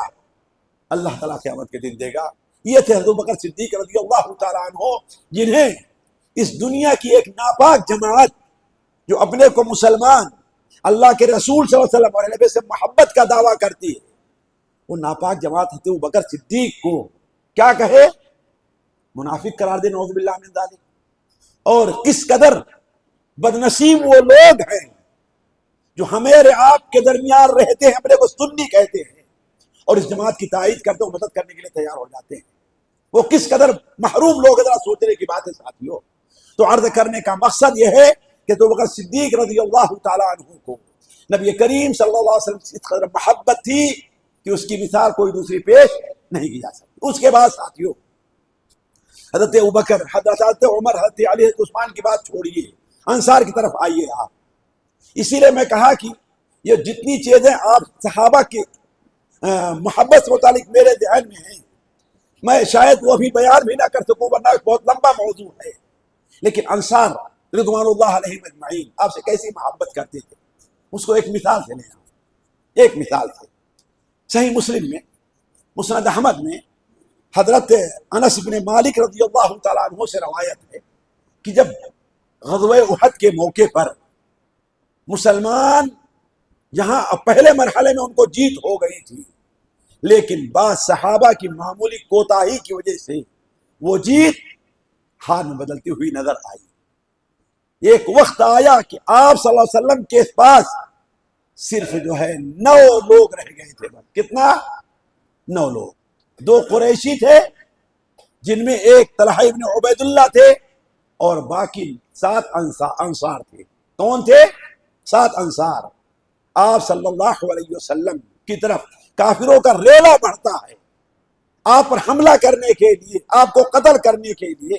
اللہ تعالیٰ قیامت کے دن دے گا. یہ تھے ابو بکر صدیق رضی اللہ تعالیٰ عنہ، جنہیں اس دنیا کی ایک ناپاک جماعت جو اپنے کو مسلمان، اللہ کے رسول صلی اللہ علیہ وسلم اور نبی سے محبت کا دعویٰ کرتی ہے، وہ ناپاک جماعت حضرت ابو بکر صدیق کو کیا کہے؟ منافق قرار دے، نعوذ باللہ من ذالک. اور کس قدر بدنصیب وہ لوگ ہیں جو ہمارے آپ کے درمیان رہتے ہیں، اپنے کو سنی کہتے ہیں اور اس جماعت کی تائید کرتے ہیں، مدد کرنے کے لیے تیار ہو جاتے ہیں. وہ کس قدر محروم لوگ، ذرا سوچنے کی بات ہے ساتھیوں. تو عرض کرنے کا مقصد یہ ہے کہ ابو بکر صدیق رضی اللہ تعالیٰ عنہ کو نبی کریم صلی اللہ علیہ وسلم سے اس قدر محبت تھی کہ اس کی مثال کوئی دوسری پیش نہیں کی جا سکتی. اس کے بعد ساتھیوں حضرت ابوبکر، حضرت عمر، حضرت علی، حضرت عثمان کی بات چھوڑیے، انصار کی طرف آئیے آپ. اسی لیے میں کہا کہ یہ جتنی چیزیں آپ صحابہ کی محبت سے متعلق میرے ذہن میں ہیں، میں شاید وہ بھی بیان بھی نہ کر سکوں ورنہ بہت لمبا موضوع ہے. لیکن انصار رضوان اللہ علیہم اجمعین آپ سے کیسی محبت کرتے تھے، اس کو ایک مثال سے لیں. ایک مثال سے صحیح مسلم میں، مسند احمد میں حضرت انس بن مالک رضی اللہ تعالیٰ عنہ سے روایت ہے کہ جب غزوہ احد کے موقع پر مسلمان یہاں پہلے مرحلے میں ان کو جیت ہو گئی تھی، لیکن بعض صحابہ کی معمولی کوتاہی کی وجہ سے وہ جیت ہار میں بدلتی ہوئی نظر آئی. ایک وقت آیا کہ آپ صلی اللہ علیہ وسلم کے پاس صرف 9 لوگ رہ گئے تھے. کتنا؟ 9 لوگ. 2 قریشی تھے جن میں ایک طلحہ ابن عبید اللہ تھے اور باقی 7 انصار تھے. کون تھے؟ 7 انصار. آپ صلی اللہ علیہ وسلم کی طرف کافروں کا ریلا بڑھتا ہے، آپ پر حملہ کرنے کے لیے، آپ کو قتل کرنے کے لیے.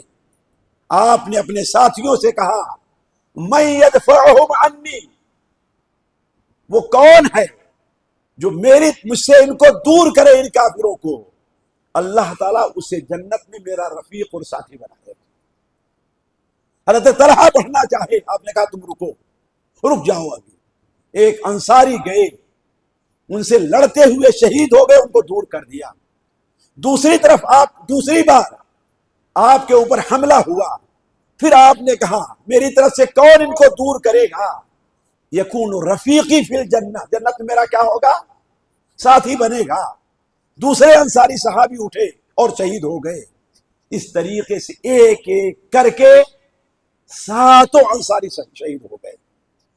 آپ نے اپنے ساتھیوں سے کہا، من یدفعہم عنی، وہ کون ہے جو مجھ سے ان کو دور کرے، ان کافروں کو؟ اللہ تعالیٰ اسے جنت میں میرا رفیق اور ساتھی بنائے. حضرت طلحہ بڑھنا چاہے، آپ نے کہا تم رک جاؤ. ابھی ایک انصاری گئے، ان سے لڑتے ہوئے شہید ہو گئے، ان کو دور کر دیا. دوسری طرف دوسری بار آپ کے اوپر حملہ ہوا، پھر آپ نے کہا میری طرف سے کون ان کو دور کرے گا؟ یکون رفیقی فی الجنہ، جنت میں میرا کیا ہوگا؟ ساتھی بنے گا. دوسرے انصاری صحابی اٹھے اور شہید ہو گئے. اس طریقے سے ایک ایک کر کے 7 انصاری شہید ہو گئے.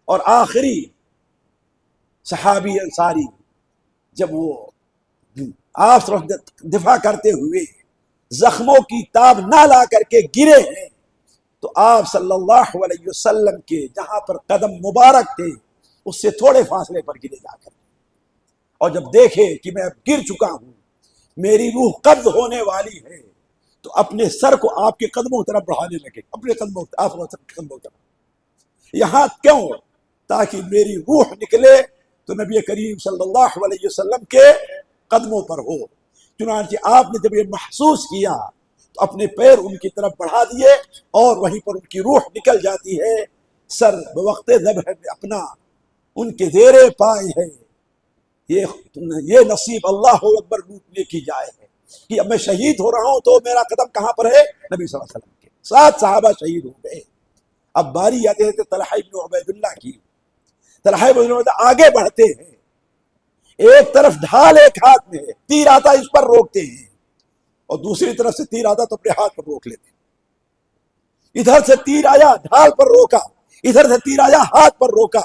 اور آخری صحابی انصاری جب وہ آپ دفاع کرتے ہوئے زخموں کی تاب نہ لا کر کے گرے ہیں، تو آپ صلی اللہ علیہ وسلم کے جہاں پر قدم مبارک تھے اس سے تھوڑے فاصلے پر گرے جا کر، اور جب دیکھے کہ میں اب گر چکا ہوں، میری روح قبض ہونے والی ہے، تو اپنے سر کو آپ کے قدموں کی طرف بڑھانے لگے. اپنے قدموں آپ کے قدموں کی طرف. یہاں کیوں؟ تاکہ میری روح نکلے تو نبی کریم صلی اللہ علیہ وسلم کے قدموں پر ہو. چنانچہ آپ نے جب یہ محسوس کیا تو اپنے پیر ان کی طرف بڑھا دیے اور وہیں پر ان کی روح نکل جاتی ہے. سر بوقت ذبح اپنا ان کے زیر پائے ہے. یہ نصیب اللہ اکبر لوٹنے کی جائے ہے کہ اب میں شہید ہو رہا ہوں تو میرا قدم کہاں پر ہے؟ نبی صلی اللہ علیہ وسلم کے. 7 صحابہ شہید ہو گئے. اب باری آتے ہیں طلحہ ابن عبید اللہ کی. طلحہ ابن عبید اللہ آگے بڑھتے ہیں، ایک طرف ڈھال ایک ہاتھ میں ہے، تیر آتا اس پر روکتے ہیں، اور دوسری طرف سے تیر آتا تو اپنے ہاتھ پر روک لیتے. ادھر سے تیر آیا ڈھال پر روکا، ادھر سے تیر آیا ہاتھ پر روکا،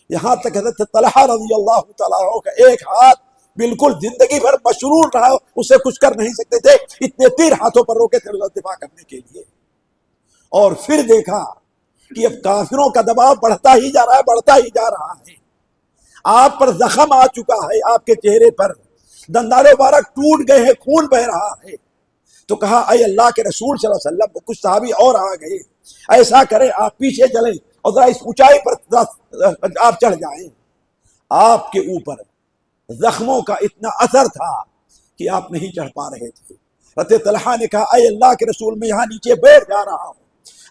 یہاں تک حضرت طلحہ رضی اللہ تعالیٰ عنہ کا ایک ہاتھ بالکل زندگی بھر مشلول رہا، اسے کچھ کر نہیں سکتے تھے، اتنے تیر ہاتھوں پر روکے تھے دفاع کرنے کے لیے. اور پھر دیکھا کہ اب کافروں کا دباؤ بڑھتا ہی جا رہا ہے، بڑھتا ہی جا رہا ہے، آپ پر زخم آ چکا ہے، آپ کے چہرے پر دندان مبارک ٹوٹ گئے ہیں، خون بہ رہا ہے۔ تو کہا اے اللہ کے رسول صلی اللہ علیہ وسلم، کچھ صحابی اور آ گئے، ایسا کریں آپ پیچھے چلیں اور ذرا اس اونچائی پر آپ چڑھ جائیں۔ آپ کے اوپر زخموں کا اتنا اثر تھا کہ آپ نہیں چڑھ پا رہے تھے۔ حضرت طلحہ نے کہا اے اللہ کے رسول، میں یہاں نیچے بیٹھ جا رہا ہوں،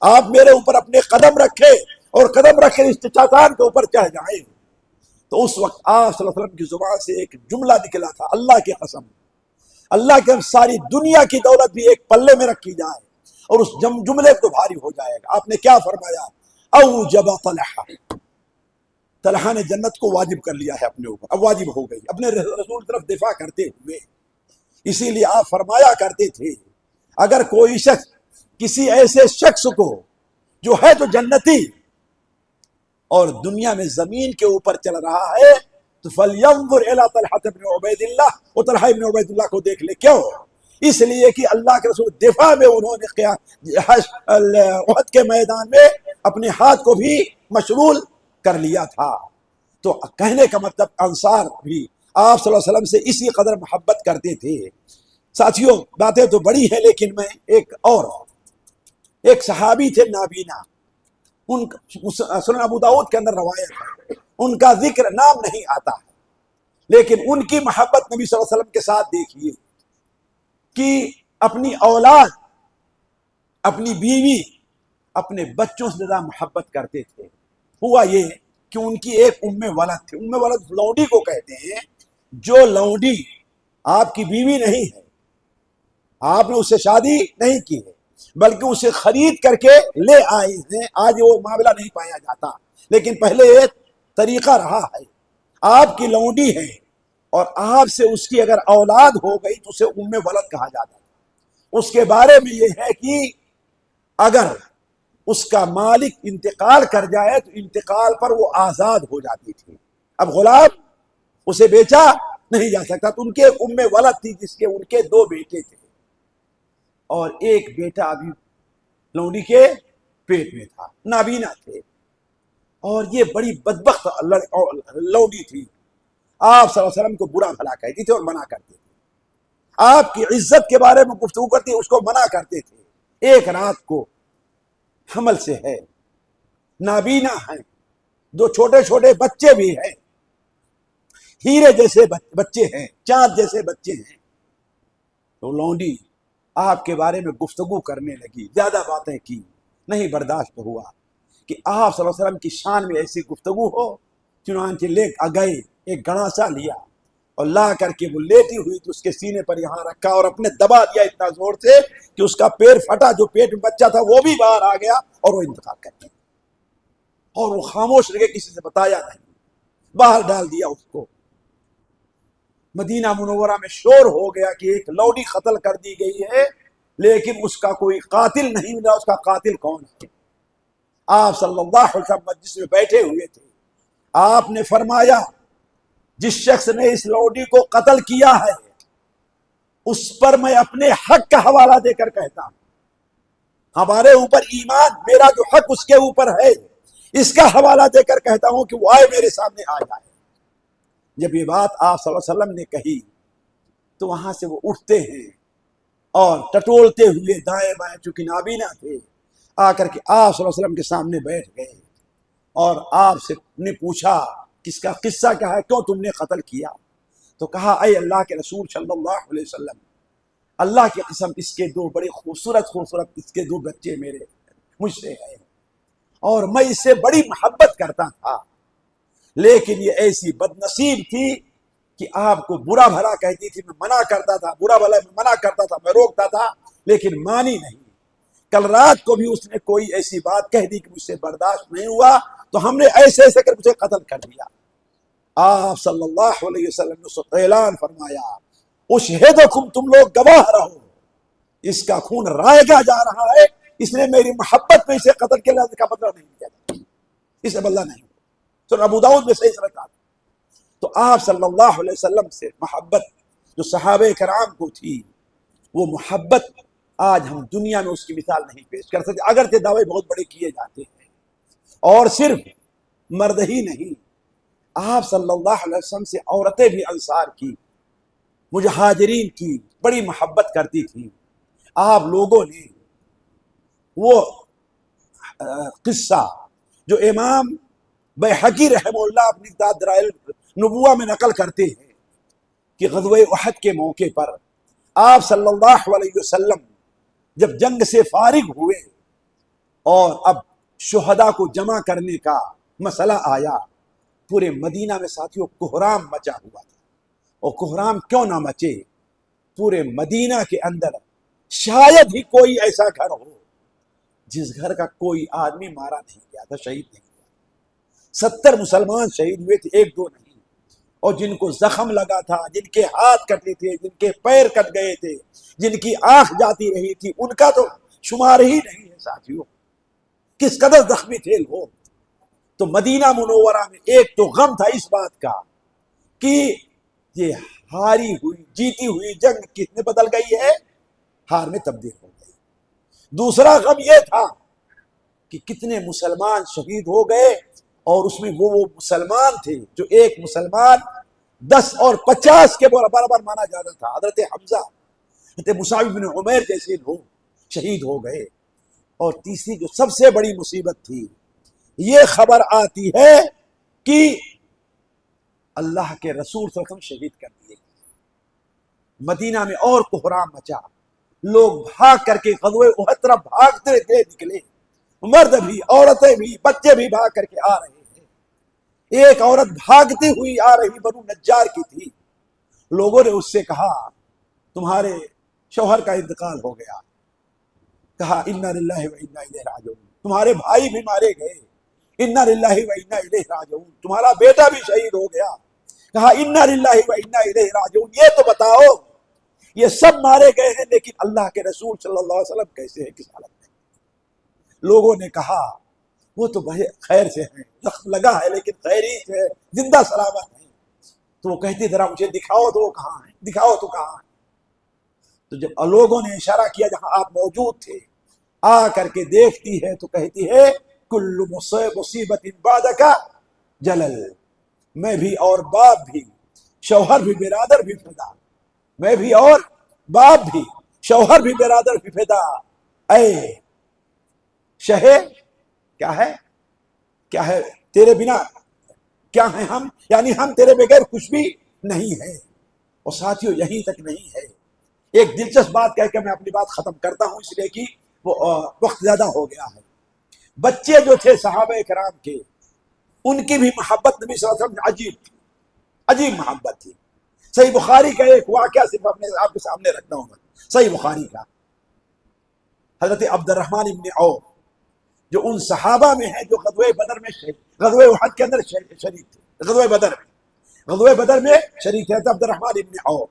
آپ میرے اوپر اپنے قدم رکھے اور قدم رکھ کے اس چٹان کے اوپر چڑھ جائیں۔ تو اس وقت آپ صلی اللہ علیہ وسلم کی زبان سے ایک جملہ نکلا تھا، اللہ کی قسم، اللہ کے ساری دنیا کی دولت بھی ایک پلے میں رکھی جائے اور اس جملے کو بھاری ہو جائے گا۔ آپ نے کیا فرمایا؟ اوجب طلحہ، طلحہ نے جنت کو واجب کر لیا ہے اپنے اوپر، اب واجب ہو گئی اپنے رسول کی طرف دفاع کرتے ہوئے۔ اسی لیے آپ فرمایا کرتے تھے اگر کوئی شخص کسی ایسے شخص کو جو ہے تو جنتی اور دنیا میں زمین کے اوپر چل رہا ہے تو فَلْيَنْظُرْ إِلَىٰ طَلْحَةَ بْنِ عُبَيْدِ اللَّهِ، وہ طلحہ بن عبید اللہ کو دیکھ لے۔ کیوں؟ اس لیے کہ اللہ کے رسول دفاع میں انہوں نے احد کے میدان میں اپنے ہاتھ کو بھی مشغول کر لیا تھا۔ تو کہنے کا مطلب انصار بھی آپ صلی اللہ علیہ وسلم سے اسی قدر محبت کرتے تھے۔ ساتھیوں باتیں تو بڑی ہیں، لیکن میں ایک صحابی تھے نابینا، ان سنن ابو داؤد کے اندر روایت ہے، ان کا ذکر نام نہیں آتا ہے، لیکن ان کی محبت نبی صلی اللہ علیہ وسلم کے ساتھ دیکھیے کہ اپنی اولاد، اپنی بیوی، اپنے بچوں سے زیادہ محبت کرتے تھے۔ ہوا یہ کہ ان کی ایک ام ولد تھی، ام ولد لونڈی کو کہتے ہیں، جو لونڈی آپ کی بیوی نہیں ہے، آپ نے اس سے شادی نہیں کی ہے بلکہ اسے خرید کر کے لے آئے ہیں۔ آج وہ معاملہ نہیں پایا جاتا، لیکن پہلے ایک طریقہ رہا ہے۔ آپ کی لونڈی ہے اور آپ سے اس کی اگر اولاد ہو گئی تو اسے ام ولد کہا جاتا ہے۔ اس کے بارے میں یہ ہے کہ اگر اس کا مالک انتقال کر جائے تو انتقال پر وہ آزاد ہو جاتی تھی، اب غلام اسے بیچا نہیں جا سکتا۔ تو ان کے ام ولد تھی جس کے ان کے 2 بیٹے تھے اور ایک بیٹا ابھی لونڈی کے پیٹ میں تھا، نابینا تھے، اور یہ بڑی بدبخت لونڈی تھی۔ آپ صلی اللہ علیہ وسلم کو برا بھلا کہتی تھی اور منع کرتے تھے، آپ کی عزت کے بارے میں گفتگو کرتی اس کو منع کرتے تھے۔ ایک رات کو حمل سے ہے، نابینا ہیں، 2 چھوٹے چھوٹے بچے بھی ہیں، ہیرے جیسے بچے ہیں، چاند جیسے بچے ہیں۔ تو لونڈی آپ کے بارے میں گفتگو کرنے لگی، زیادہ باتیں کی، نہیں برداشت ہوا کہ آپ صلی اللہ علیہ وسلم کی شان میں ایسی گفتگو ہو۔ چنانچہ لے گئے، ایک گڑاسا لیا اور لا کر کے وہ لیٹی ہوئی تو اس کے سینے پر یہاں رکھا اور اپنے دبا دیا اتنا زور سے کہ اس کا پیر پھٹا، جو پیٹ میں بچہ تھا وہ بھی باہر آ گیا اور وہ انتقال کر گیا، اور وہ خاموش رہ گئے، کسی سے بتایا نہیں، باہر ڈال دیا اس کو۔ مدینہ منورہ میں شور ہو گیا کہ ایک لونڈی قتل کر دی گئی ہے، لیکن اس کا کوئی قاتل نہیں ملا، اس کا قاتل کون ہے؟ آپ صلی اللہ علیہ وسلم مجلس میں بیٹھے ہوئے تھے، آپ نے فرمایا جس شخص نے اس لونڈی کو قتل کیا ہے اس پر میں اپنے حق کا حوالہ دے کر کہتا ہوں، ہمارے اوپر ایمان، میرا جو حق اس کے اوپر ہے اس کا حوالہ دے کر کہتا ہوں کہ وہ آئے میرے سامنے آ جائے۔ جب یہ بات آپ صلی اللہ علیہ وسلم نے کہی تو وہاں سے وہ اٹھتے ہیں اور ٹٹولتے ہوئے دائیں بائیں، چونکہ نابینا تھے، آ کر کے آپ صلی اللہ علیہ وسلم کے سامنے بیٹھ گئے اور آپ سے نے پوچھا کس کا قصہ کیا ہے، کیوں تم نے قتل کیا؟ تو کہا اے اللہ کے رسول صلی اللہ علیہ وسلم، اللہ کی قسم اس کے 2 بڑے خوبصورت اس کے 2 بچے میرے مجھ سے ہیں اور میں اس سے بڑی محبت کرتا تھا، لیکن یہ ایسی بدنصیب تھی کہ آپ کو برا بھلا کہتی تھی، میں منع کرتا تھا، برا بھلا میں منع کرتا تھا، میں روکتا تھا لیکن مانی نہیں۔ کل رات کو بھی اس نے کوئی ایسی بات کہہ دی کہ مجھ سے برداشت نہیں ہوا تو ہم نے ایسے ایسے کر اسے قتل کر دیا۔ آپ صلی اللہ علیہ وسلم نے اعلان فرمایا اشہدکم، تم لوگ گواہ رہو، اس کا خون رائے گا جا رہا ہے، اس نے میری محبت میں اسے قتل کیا، کا بدلہ نہیں لیا، اسے بدلہ نہیں۔ تو ابو داؤد میں صحیح سنت آتا۔ تو آپ صلی اللہ علیہ وسلم سے محبت جو صحابہ کرام کو تھی، وہ محبت آج ہم دنیا میں اس کی مثال نہیں پیش کر سکتے، اگرچہ دعوے بہت بڑے کیے جاتے ہیں۔ اور صرف مرد ہی نہیں، آپ صلی اللہ علیہ وسلم سے عورتیں بھی انصار کی، مہاجرین کی بڑی محبت کرتی تھیں۔ آپ لوگوں نے وہ قصہ جو امام بیہقی رحمہ اللہ اپنی دلائل نبوہ میں نقل کرتے ہیں کہ غزوہ احد کے موقع پر آپ صلی اللہ علیہ وسلم جب جنگ سے فارغ ہوئے اور اب شہداء کو جمع کرنے کا مسئلہ آیا، پورے مدینہ میں ساتھیوں کوہرام مچا ہوا تھا۔ اور کوہرام کیوں نہ مچے، پورے مدینہ کے اندر شاید ہی کوئی ایسا گھر ہو جس گھر کا کوئی آدمی مارا نہیں گیا تھا، شہید نہیں ہوا۔ 70 مسلمان شہید ہوئے تھے، ایک دو نہیں۔ اور جن کو زخم لگا تھا، جن کے ہاتھ کٹے تھے، جن کے پیر کٹ گئے تھے، جن کی آنکھ جاتی رہی تھی، ان کا تو شمار ہی نہیں ہے ساتھیوں، کس قدر زخمی تھے لوگ۔ تو مدینہ منورہ میں ایک تو غم تھا اس بات کا کہ یہ ہاری ہوئی جیتی ہوئی جنگ کس میں بدل گئی ہے، ہار میں تبدیل ہو گئی۔ دوسرا غم یہ تھا کہ کتنے مسلمان شہید ہو گئے، اور اس میں وہ مسلمان تھے جو ایک مسلمان 10 اور 50 کے برابر مانا جاتا تھا۔ حضرت حمزہ، حضرت مصعب بن عمیر جیسے لوگ شہید ہو گئے۔ اور تیسری جو سب سے بڑی مصیبت تھی، یہ خبر آتی ہے کہ اللہ کے رسول صلی اللہ علیہ وسلم شہید کر دیے۔ مدینہ میں اور کوہرام مچا، لوگ بھاگ کر کے غزوہ احد طرف بھاگتے ہوئے نکلے، مرد بھی، عورتیں بھی، بچے بھی بھاگ کر کے آ رہے ہیں۔ ایک عورت بھاگتی ہوئی آ رہی بنو نجار کی تھی۔ لوگوں نے اس سے کہا تمہارے شوہر کا انتقال ہو گیا۔ کہا انا للہ و انا الیہ راجعون، تمہارے بھائی بھی مارے گئے، انا للہ و انا الیہ راجعون، تمہارا بیٹا بھی شہید ہو گیا۔ کہا انا للہ و انا الیہ راجعون، یہ تو بتاؤ یہ سب مارے گئے ہیں لیکن اللہ کے رسول صلی اللہ علیہ وسلم کیسے ہیں، کس حالت میں؟ لوگوں نے کہا وہ تو خیر سے ہیں، زخم لگا ہے لیکن خیری سے زندہ سلامت ہیں۔ تو وہ کہتی ذرا مجھے دکھاؤ تو وہ کہاں ہیں، دکھاؤ تو کہاں ہیں۔ تو جب لوگوں نے اشارہ کیا جہاں آپ موجود تھے، آ کر کے دیکھتی ہے تو کہتی ہے کل مصیبت بعدک جلل، میں بھی اور باپ بھی، شوہر بھی برادر بھی فدا، میں بھی اور باپ بھی، شوہر بھی برادر بھی فدا، اے شہے کیا ہے، کیا ہے تیرے بنا، کیا ہیں ہم، یعنی ہم تیرے بغیر کچھ بھی نہیں ہے۔ اور ساتھیوں یہیں تک نہیں ہے، ایک دلچسپ بات کہہ کے میں اپنی بات ختم کرتا ہوں، اس لیے کہ وہ وقت زیادہ ہو گیا ہے۔ بچے جو تھے صحابہ کرام کے، ان کی بھی محبت نبی صلی اللہ علیہ وسلم عجیب تھی، عجیب محبت تھی۔ صحیح بخاری کا ایک واقعہ صرف آپ کے سامنے رکھنا ہوگا، صحیح بخاری کا، حضرت عبد الرحمن ابن عوف جو ان صحابہ میں ہیں جو غزوہ بدر میں غزوہ احد کے اندر شریک تھے، غزوہ بدر میں شریک تھے عبد الرحمن ابن عوف،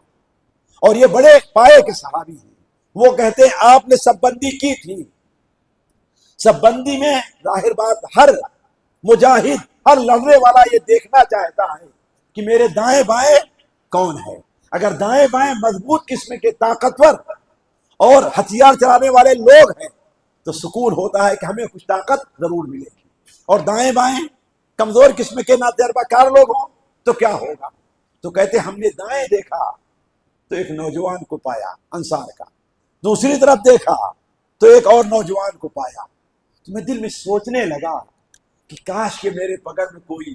اور یہ بڑے پائے کے صحابی ہیں۔ وہ کہتے ہیں آپ نے سب بندی کی تھی، سب بندی میں ظاہر بات ہر مجاہد، ہر لڑنے والا یہ دیکھنا چاہتا ہے کہ میرے دائیں بائیں کون ہے۔ اگر دائیں بائیں مضبوط قسم کے طاقتور اور ہتھیار چلانے والے لوگ ہیں تو سکون ہوتا ہے کہ ہمیں کچھ طاقت ضرور ملے گی، اور دائیں بائیں کمزور قسم کے ناتجربہ کار لوگ ہوں تو کیا ہوگا۔ تو کہتے ہم نے دائیں دیکھا تو ایک نوجوان کو پایا انصار کا، دوسری طرف دیکھا تو ایک اور نوجوان کو پایا۔ تو میں دل میں سوچنے لگا کہ کاش کہ میرے بغل میں کوئی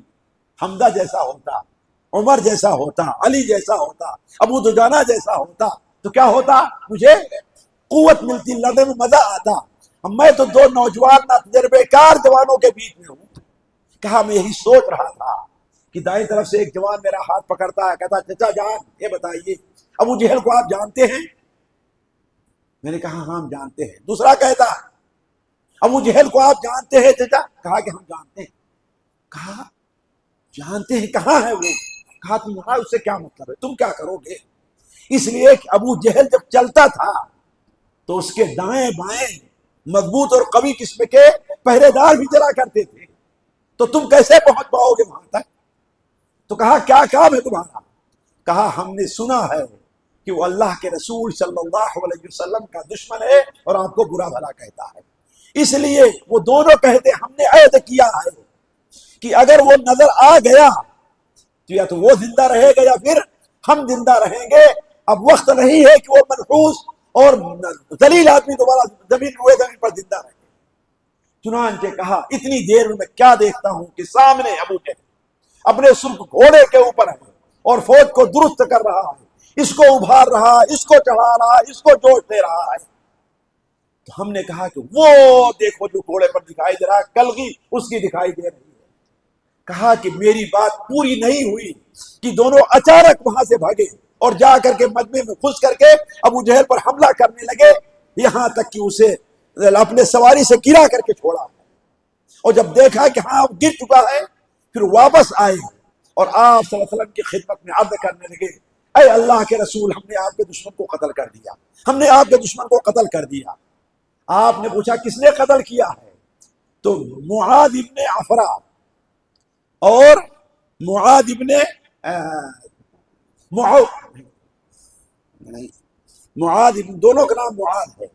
حمزہ جیسا ہوتا، عمر جیسا ہوتا، علی جیسا ہوتا، ابو دجانہ جیسا ہوتا، تو کیا ہوتا، مجھے قوت ملتی، لڑنے میں مزہ آتا۔ میں تو دو نوجوان تجربے کار جوانوں کے بیچ میں ہوں۔ کہا میں یہی سوچ رہا تھا کہ دائیں طرف سے ایک جوان میرا ہاتھ پکڑتا ہے، کہتا چچا جان یہ بتائیے ابو جہل کو آپ جانتے ہیں؟ میں نے کہا ہاں ہم جانتے ہیں۔ دوسرا کہتا ابو جہل کو آپ جانتے ہیں چچا؟ کہا کہ ہم جانتے ہیں۔ کہا جانتے ہیں، کہاں ہے وہ؟ کہا تمہارا اس سے کیا مطلب ہے، تم کیا کرو گے؟ اس لیے کہ ابو جہل جب چلتا تھا تو اس کے دائیں بائیں مضبوط اور قوی قسم کے پہرے دار بھی چلا کرتے تھے، تو تم کیسے پہنچ پاؤ گے وہاں تک؟ تو کہا کیا کام ہے تمہارا؟ کہا ہم نے سنا ہے کہ وہ اللہ کے رسول صلی اللہ علیہ وسلم کا دشمن ہے اور آپ کو برا بھلا کہتا ہے۔ اس لیے وہ دونوں کہتے ہم نے عہد کیا ہے کہ اگر وہ نظر آ گیا تو یا تو وہ زندہ رہے گا یا پھر ہم زندہ رہیں گے۔ اب وقت نہیں ہے کہ وہ منحوس اور ذلیل آدمی دوبارہ زمین پر زندہ رہے۔ چنانچہ کہا اتنی دیر میں کیا دیکھتا ہوں کہ سامنے ابو جہل اپنے سرخ گھوڑے کے اوپر ہے اور فوج کو درست کر رہا ہے، اس کو ابھار رہا، اس کو چڑھا رہا، اس کو جوش دے رہا ہے۔ تو ہم نے کہا کہ وہ دیکھو جو گھوڑے پر دکھائی دے رہا ہے، کلگی اس کی دکھائی دے رہی ہے۔ کہا کہ میری بات پوری نہیں ہوئی کہ دونوں اچانک وہاں سے بھاگے اور جا کر کے مجمع میں گھس کر کے ابو جہل پر حملہ کرنے لگے، یہاں تک کہ اسے اپنے سواری سے گرا کر کے چھوڑا، اور جب دیکھا کہ ہاں گر چکا ہے پھر واپس آئے اور آپ صلی اللہ علیہ وسلم کی خدمت میں عرض کرنے لگے، اے اللہ کے رسول، ہم نے آپ کے دشمن کو قتل کر دیا، ہم نے آپ کے دشمن کو قتل کر دیا۔ آپ نے پوچھا کس نے قتل کیا ہے؟ تو معاذ ابن عفرا اور معاذ ابن معاذ ابن، دونوں کا نام معاذ ہے،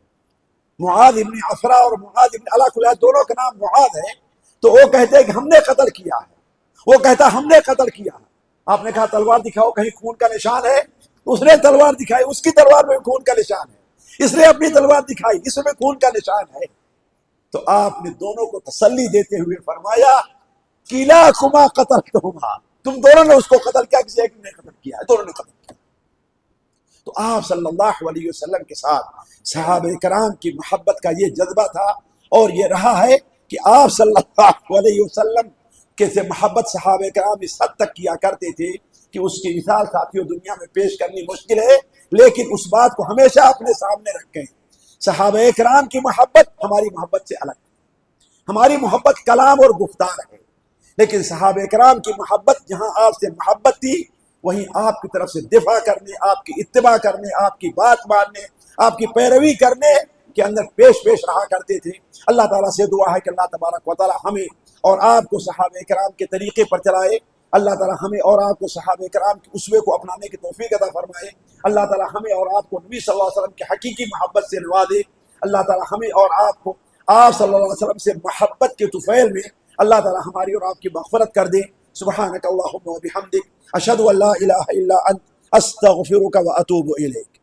معاذ ابن عفرا اور معاذ ابن علا کلہ، دونوں کا نام معاذ ہے۔ تو وہ کہتے ہیں کہ ہم نے قتل کیا ہے، وہ کہتا ہم نے قتل کیا۔ آپ نے کہا تلوار دکھاؤ کہیں خون کا نشان ہے؟ اس نے تلوار دکھائی، اس کی تلوار میں خون کا نشان ہے، اس نے اپنی تلوار دکھائی، اس میں خون کا نشان ہے۔ تو آپ نے دونوں کو تسلی دیتے ہوئے فرمایا کلاکما قتلتہما، تم دونوں نے اس کو قتل کیا، کسی ایک نے قتل کیا، دونوں نے قتل کیا۔ تو آپ صلی اللہ علیہ وسلم کے ساتھ صحابہ کرام کی محبت کا یہ جذبہ تھا، اور یہ رہا ہے کہ آپ صلی اللہ علیہ وسلم کے سے محبت صحابہ کرام اس حد تک کیا کرتے تھے کہ اس کی مثال ساتھیوں دنیا میں پیش کرنی مشکل ہے، لیکن اس بات کو ہمیشہ اپنے سامنے رکھیں۔ صحابہ کرام کی محبت ہماری محبت سے الگ ہے، ہماری محبت کلام اور گفتار ہے، لیکن صحابہ کرام کی محبت جہاں آپ سے محبت تھی وہیں آپ کی طرف سے دفاع کرنے، آپ کی اتباع کرنے، آپ کی بات ماننے، آپ کی پیروی کرنے کے اندر پیش رہا کرتے تھے۔ اللہ تعالیٰ سے دعا ہے کہ اللہ تبارک و تعالیٰ ہمیں اور آپ کو صحابہ کرام کے طریقے پر چلائے، اللہ تعالیٰ ہمیں اور آپ کو صحابہ کرام کے اسوے کو اپنانے کی توفیق عطا فرمائے، اللہ تعالیٰ ہمیں اور آپ کو نبی صلی اللہ علیہ وسلم کی حقیقی محبت سے نوازے، اللہ تعالیٰ ہمیں اور آپ کو آپ صلی اللہ علیہ وسلم سے محبت کے طفیل میں اللہ تعالیٰ ہماری اور آپ کی مغفرت کر دے۔ سبحانک اللہم و بحمدک، اشہد ان لا الہ الا انت، استغفرک و اتوب الیک۔